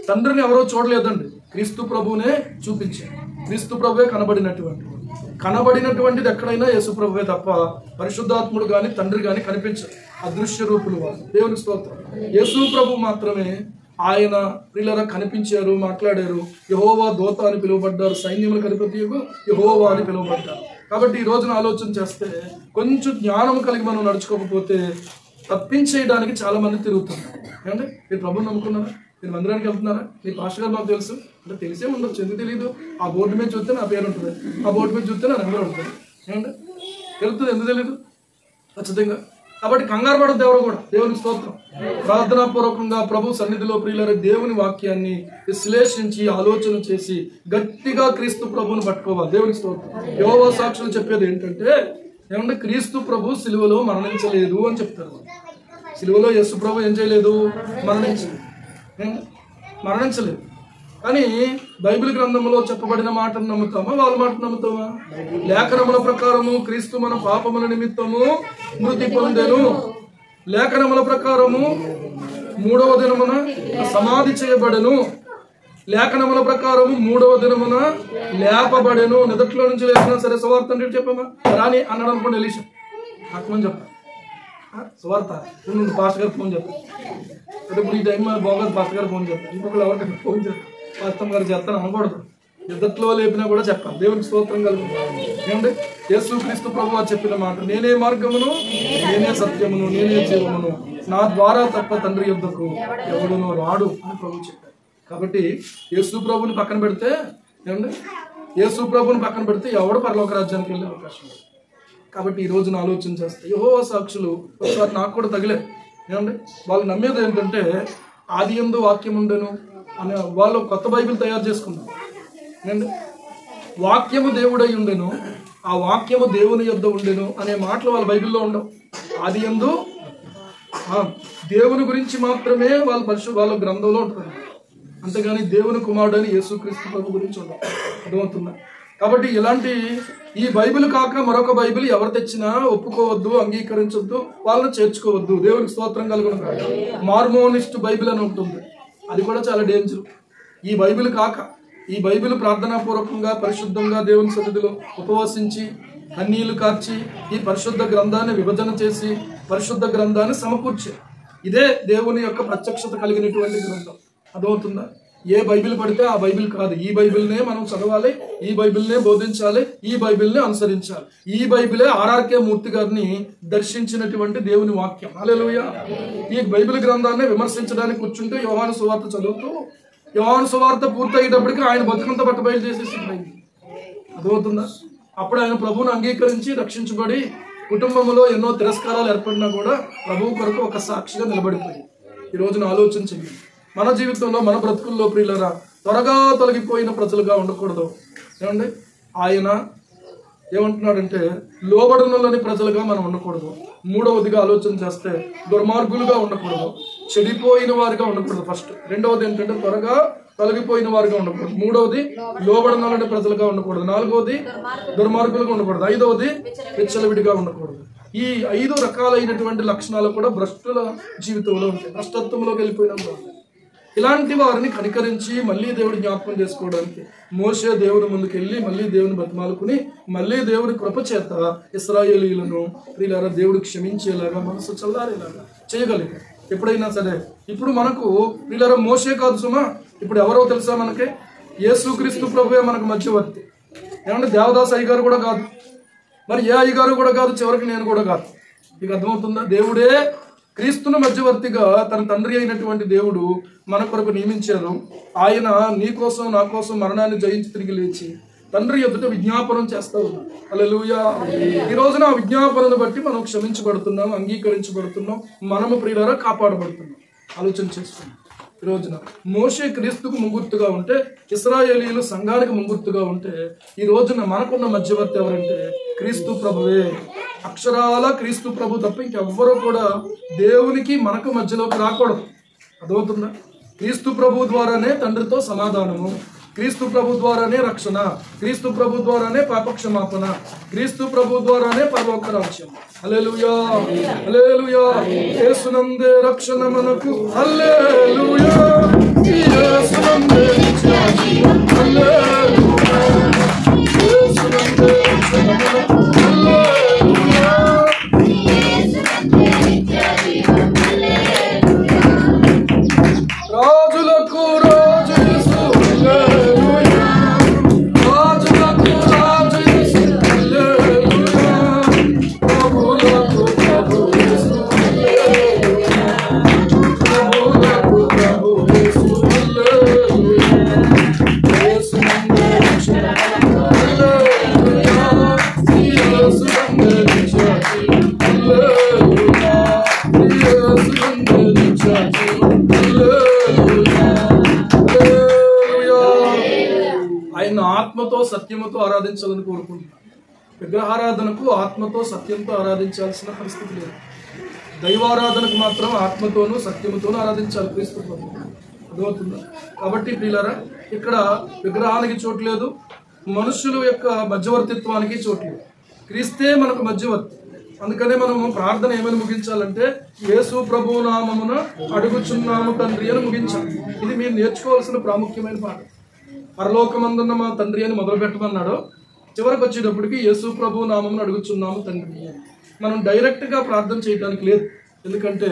A: తండ్రిని ఎవరో చూడలేదండి, క్రీస్తు ప్రభువునే చూపించారు. క్రీస్తు ప్రభువే కనబడినటువంటిది ఎక్కడైనా యేసు ప్రభువే తప్ప పరిశుద్ధాత్ముడు గాని తండ్రి గాని కనిపించరు. అదృశ్య రూపులు వారు. దేవుని స్తోత్రం. యేసు ప్రభు మాత్రమే ఆయన ప్రియులరా కనిపించారు, మాట్లాడారు. యెహోవా దూత అని పిలువబడ్డారు, సైన్యములకు అధిపతియగు యెహోవా అని పిలువబడ్డారు. కాబట్టి ఈ రోజున ఆలోచన చేస్తే కొంచెం జ్ఞానం కలిగి మనం నడుచుకోకపోతే తప్పించేయడానికి చాలా మంది తిరుగుతున్నారు. ఏమంటే మీరు ప్రభుని నమ్ముకున్నారా? మీరు మందిరానికి వెళ్తున్నారా? మీ పాస్టర్ గారు మాకు తెలుసు అంటే తెలిసే ఉండొచ్చు, ఎందుకు తెలియదు? ఆ బోర్డు మీద చూస్తే నా పేరు ఉంటుంది, ఆ బోర్డు మీద చూస్తే నా నెంబర్ ఉంటుంది. ఏమంటే తెలుస్తుంది, ఎందుకు తెలీదు? ఖచ్చితంగా. కాబట్టి కంగారు పడద్దు ఎవరు కూడా. దేవునికి స్తోత్రం. ప్రార్థనాపూర్వకంగా ప్రభు సన్నిధిలో ప్రియులారా దేవుని వాక్యాన్ని విశ్లేషించి ఆలోచన చేసి గట్టిగా క్రీస్తు ప్రభువుని పట్టుకోవాలి. దేవునికి స్తోత్రం. యెహోవా సాక్షులు చెప్పేది ఏంటంటే ఏమంటే క్రీస్తు ప్రభు సిలువలో మరణించలేదు అని చెప్తారు. సిలువలో యేసు ప్రభు ఏం చేయలేదు? మరణించలేదు. కానీ బైబిల్ గ్రంథంలో చెప్పబడిన మాటను నమ్ముతామా, వాళ్ళ మాట నమ్ముతామా? లేఖనముల ప్రకారము క్రీస్తు మన పాపముల నిమిత్తము మృతి పొందెను. లేఖనముల ప్రకారము 3వ దినమున సమాధి చేయబడెను. లేఖనముల ప్రకారము 3వ దినమున లేపబడెను. నిదట్లో నుంచి లేచినా సరే సువార్త అంటే చెప్పామా? రాని అన్నాడు అనుకోండి ఎలీషా. నాకమని చెప్పా సువార్త పాస్టర్ గారు ఫోన్ చెప్పాను. అంటే ఇప్పుడు ఈ టైం బాగోదు, పాస్టర్ గారు ఫోన్ చెప్పాను. ఇంకొకరు ఎవరికైనా ఫోన్ చెప్పాను, పాస్టర్ గారు చెప్తాను అనకూడదు. యుద్ధట్లో లేపినా కూడా చెప్పాలి. దేవునికి స్తోత్రం కలుగుతుంది. ఏమంటే యేసు క్రీస్తు ప్రభువు చెప్పిన మాట, నేనే మార్గమును, నేనే సత్యమును, నేనే జీవమును, నా ద్వారా తప్ప తండ్రి యొద్దకు ఎవడునో రాడు అని ప్రభు చెప్పారు. కాబట్టి యేసు ప్రభుని పక్కన పెడితే ఏమండి యేసు ప్రభుని పక్కన పెడితే ఎవడు పరలోక రాజ్యానికి వెళ్ళే అవకాశం లేదు. కాబట్టి ఈ రోజున ఆలోచన చేస్తే యెహోవా సాక్షులు ఒకసారి నాకు కూడా తగిలే. ఏమండి వాళ్ళు నమ్మేది ఏంటంటే ఆది యందు వాక్యం ఉండెను అనే వాళ్ళు కొత్త బైబిల్ తయారు చేసుకున్నారు. ఏమండి వాక్యము దేవుడై ఉండెను, ఆ వాక్యము దేవుని యొద్ద ఉండెను అనే మాటలు వాళ్ళ బైబిల్లో ఉండవు. ఆది యందు దేవుని గురించి మాత్రమే వాళ్ళ గ్రంథంలో ఉంటుంది. అంతేగాని దేవుని కుమారుడు అని యేసుక్రీస్తు ప్రభు గురించి ఉండవు. అర్థమవుతుందా? కాబట్టి ఇలాంటి ఈ బైబిల్ కాక మరొక బైబిల్ ఎవరు తెచ్చినా ఒప్పుకోవద్దు, అంగీకరించొద్దు, వాళ్ళని చేర్చుకోవద్దు. దేవునికి స్తోత్రం కలుగును కాక. మార్మోనిస్ట్ బైబిల్ అని ఉంటుంది, అది కూడా చాలా డేంజర్. ఈ బైబిల్ కాక ఈ బైబిల్ ప్రార్థనాపూర్వకంగా పరిశుద్ధంగా దేవుని సన్నిధిలో ఉపవసించి కన్నీళ్లు కార్చి ఈ పరిశుద్ధ గ్రంథాన్ని విభజన చేసి పరిశుద్ధ గ్రంథాన్ని సమకూర్చే ఇదే దేవుని యొక్క ప్రత్యక్షత కలిగినటువంటి గ్రంథం. అర్థమవుతుందా? ఏ బైబిల్ పడితే ఆ బైబిల్ కాదు. ఈ బైబిల్నే మనం చదవాలి, ఈ బైబిల్నే బోధించాలి, ఈ బైబిల్నే అనుసరించాలి. ఈ బైబిలే ఆర్ఆర్కే మూర్తి గారిని దర్శించినటువంటి దేవుని వాక్యం. హల్లెలూయా. ఈ బైబిల్ గ్రంథాన్ని విమర్శించడానికి కూర్చుంటే యోహాను సువార్త చదువుతూ యోహాను సువార్త పూర్తయ్యేటప్పటికి ఆయన బతుకంత పట్టబయలు చేసేసి అర్థమవుతుందా? అప్పుడు ఆయన ప్రభువును అంగీకరించి రక్షించబడి కుటుంబంలో ఎన్నో తిరస్కారాలు ఏర్పడినా కూడా ప్రభువు కొరకు ఒక సాక్షిగా నిలబడిపోయింది. ఈ రోజున ఆలోచించండి, మన జీవితంలో మన బ్రతుకుల్లో ప్రియులరా త్వరగా తొలగిపోయిన ప్రజలుగా ఉండకూడదు. ఏమండి ఆయన ఏమంటున్నాడంటే లోబడనులని ప్రజలుగా మనం ఉండకూడదు. మూడవదిగా ఆలోచన చేస్తే దుర్మార్గులుగా ఉండకూడదు, చెడిపోయిన వారిగా ఉండకూడదు. ఫస్ట్. రెండవది ఏంటంటే త్వరగా తొలగిపోయిన వారిగా ఉండకూడదు. మూడవది లోబడనులని ప్రజలుగా ఉండకూడదు. నాలుగవది దుర్మార్గులుగా ఉండకూడదు. ఐదవది విచ్చలవిడిగా ఉండకూడదు. ఈ 5 రకాలైనటువంటి లక్షణాలు కూడా భ్రష్టుల జీవితంలో ఉంటాయి, భ్రష్టత్వంలోకి వెళ్ళిపోయిన. ఇలాంటి వారిని కనికరించి మళ్ళీ దేవుడి జ్ఞాపకం చేసుకోవడానికి మోషే దేవుని ముందుకు వెళ్ళి మళ్ళీ దేవుని బతిమాలుకుని మళ్ళీ దేవుడి కృప చేత ఇశ్రాయేలీయులను ప్రియులారా దేవుడు క్షమించేలాగా మనసు చల్లారేలాగా చేయగలిగారు. ఎప్పుడైనా సరే ఇప్పుడు మనకు ప్రియులారా మోషే కాదు సుమా, ఇప్పుడు ఎవరో తెలుసా మనకి? యేసుక్రీస్తు ప్రభువే మనకు మధ్యవర్తి. ఏమంటే దేవదాస్ అయ్యగారు కూడా కాదు, మరి ఏ అయ్యగారు కూడా కాదు, చివరికి నేను కూడా కాదు. మీకు అర్థమవుతుందా? దేవుడే క్రీస్తును మధ్యవర్తిగా తన తండ్రి అయినటువంటి దేవుడు మన కొరకు నియమించారు. ఆయన నీ కోసం నా కోసం మరణాన్ని జయించి తిరిగి లేచి తండ్రి ఎదుట విజ్ఞాపనం చేస్తూ ఉన్నాం. హల్లెలూయా. ఈ రోజున ఆ విజ్ఞాపనను బట్టి మనం క్షమించబడుతున్నాం, అంగీకరించబడుతున్నాం, మనము ప్రియులారా కాపాడబడుతున్నాం. ఆలోచన చేసుకున్నాం. ఈ రోజున మోషే క్రీస్తుకు ముంగుర్తుగా ఉంటే, ఇశ్రాయేలీయులు సంఘానికి ముంగుర్తుగా ఉంటే, ఈ రోజున మనకున్న మధ్యవర్తి ఎవరంటే క్రీస్తు ప్రభువే. అక్షరాల క్రీస్తు ప్రభు తప్ప ఇంకెవ్వరూ కూడా దేవునికి మనకు మధ్యలోకి రాకూడదు. అర్థమవుతుందా? క్రీస్తు ప్రభు ద్వారానే తండ్రితో సమాధానము, క్రీస్తు ప్రభు ద్వారానే రక్షణ, క్రీస్తు ప్రభు ద్వారానే పాపక్షమాపణ, క్రీస్తు ప్రభు ద్వారానే పరలోక రాజ్యం. హల్లెలూయా, హల్లెలూయా. యేసునందే రక్షణ మనకు. హల్లెలూయా, యేసునందే నిత్యజీవం. హల్లెలూయా, యేసునందే రక్షణ మనకు. హల్లెలూయా, యేసునందే నిత్యజీవం. హల్లెలూయా. రాజులకు రాజు యేసు. హల్లెలూయా, రాజులకు రాజు యేసు. హల్లెలూయా, ప్రభులకు ప్రభు యేసు. హల్లెలూయా, ప్రభులకు ప్రభు యేసు. హల్లెలూయా, యేసునందే రక్షణ మనకు. హల్లెలూయా, యేసునందే నిత్యజీవం. హల్లెలూయా, యేసునందే నిత్యజీవం. హల్లెలూయా, హల్లెలూయా. ఆయన ఆత్మతో సత్యముతో ఆరాధించాలని కోరుకుంటున్నాను. విగ్రహారాధనకు ఆత్మతో సత్యంతో ఆరాధించాల్సిన పరిస్థితి లేదు. దైవారాధనకు మాత్రం ఆత్మతోనూ సత్యముతోనూ ఆరాధించాలి క్రీస్తు ప్రభు. అర్థమవుతుందా? కాబట్టి ప్రియులారా, ఇక్కడ విగ్రహానికి చోటు లేదు, మనుషుల యొక్క మధ్యవర్తిత్వానికి చోటు లేదు. క్రీస్తే మనకు మధ్యవర్తి. అందుకనే మనము ప్రార్థన ఏమని ముగించాలంటే, యేసు ప్రభు నామమున అడుగుచున్నాము తండ్రి అని ముగించాలి. ఇది మీరు నేర్చుకోవాల్సిన ప్రాముఖ్యమైన పాట. పరలోకమందున్న మా తండ్రి అని మొదలు పెట్టమన్నాడు. చివరికి వచ్చేటప్పటికి యేసు ప్రభు నామమున అడుగుచున్నాము తండ్రి. మనం డైరెక్ట్గా ప్రార్థన చేయడానికి లేదు. ఎందుకంటే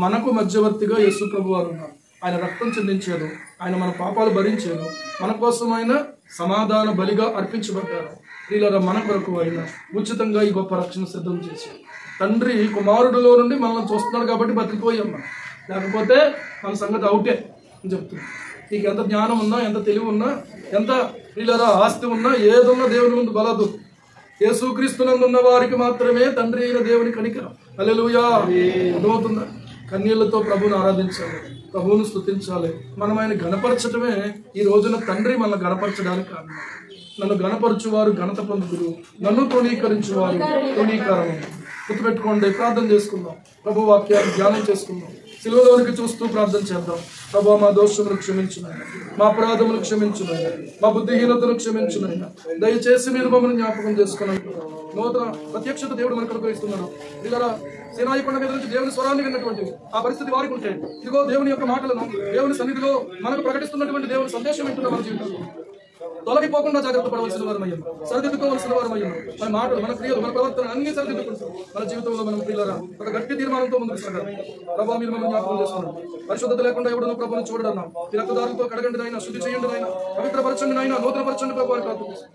A: మనకు మధ్యవర్తిగా యేసు ప్రభు వారు ఉన్నారు. ఆయన రక్తం చెందించారు, ఆయన మన పాపాలు భరించారు, మన కోసం ఆయన సమాధాన బలిగా అర్పించబడ్డారు. ప్రియులారా, మన కొరకు ఆయన ఉచితంగా ఈ గొప్ప రక్షణ సిద్ధం చేశారు. తండ్రి కుమారుడిలో నుండి మనల్ని చూస్తున్నాడు కాబట్టి బతికిపోయాం మనం. లేకపోతే మన సంగతి అవుటే అని చెప్తున్నాం. నీకు ఎంత జ్ఞానం ఉన్నా, ఎంత తెలివి ఉన్నా, ఎంత ప్రియులారా ఆస్తి ఉన్నా, ఏదున్నా దేవుని ముందు బలదు. యేసుక్రీస్తునందున్న వారికి మాత్రమే తండ్రి అయిన దేవుని కనికరం. హల్లెలూయా. అర్థమవుతుందా? కన్నీళ్లతో ప్రభువును ఆరాధించాలి, ప్రభువును స్తుతించాలి. మనం ఆయన గణపరచటమే ఈ రోజున తండ్రి మనల్ని గణపరచడానికి కారణం. నన్ను గణపరచువారు ఘనత పొందుదురు, నన్ను తృణీకరించువారు తృణీకారం. గుర్తుపెట్టుకోండి. ప్రార్థన చేసుకుందాం, ప్రభు వాక్యాన్ని ధ్యానం చేసుకుందాం, సిలువలోనికి చూస్తూ ప్రార్థన చేద్దాం. ప్రభు, మా దోషములు క్షమించునైనా, మా అపరాధములు క్షమించునైనా, మా బుద్ధిహీనతను క్షమించునైనా. దయచేసి మీరు మమ్మల్ని జ్ఞాపకం చేసుకున్నాను. నూతన ప్రత్యక్షత దేవుడు మనకు అనుగ్రహిస్తున్నాడు. ఇలా సేనాయి కొండ మీద నుంచి దేవుని స్వరాన్ని విన్నటువంటి ఆ పరిస్థితి వారికి ఉంటే, ఇదిగో దేవుని యొక్క మాటలను దేవుని సన్నిధిలో మనకు ప్రకటిస్తున్నటువంటి దేవుని సందేశం వింటున్న మన జీవితంలో తొలగిపోకుండా జాగ్రత్త పడవలసిన వారమయ్యాం, సరిదిద్దుకోవలసిన వారమయ్యాం. మన మాటలు, మన క్రియలు, మన ప్రవర్తన అన్ని సరిదిద్దుకుంటాం. మన జీవితంలో మనం ప్రియులారా ఒక గట్టి తీర్మానంతో ముందుకు సాగాలి. ప్రభావ మీరు మమ్మల్ని జ్ఞాపకం చేస్తున్నాం. పరిశుద్ధత లేకుండా ఎవడను ప్రభువును చూడడన్నా, ఈ రక్తదారులతో కడగండి నాయన, శుద్ధి చేయండి నాయన, పవిత్రపరచండి నాయన, నూతనపరచండి ప్రభు అని ప్రార్థిస్తున్నాం.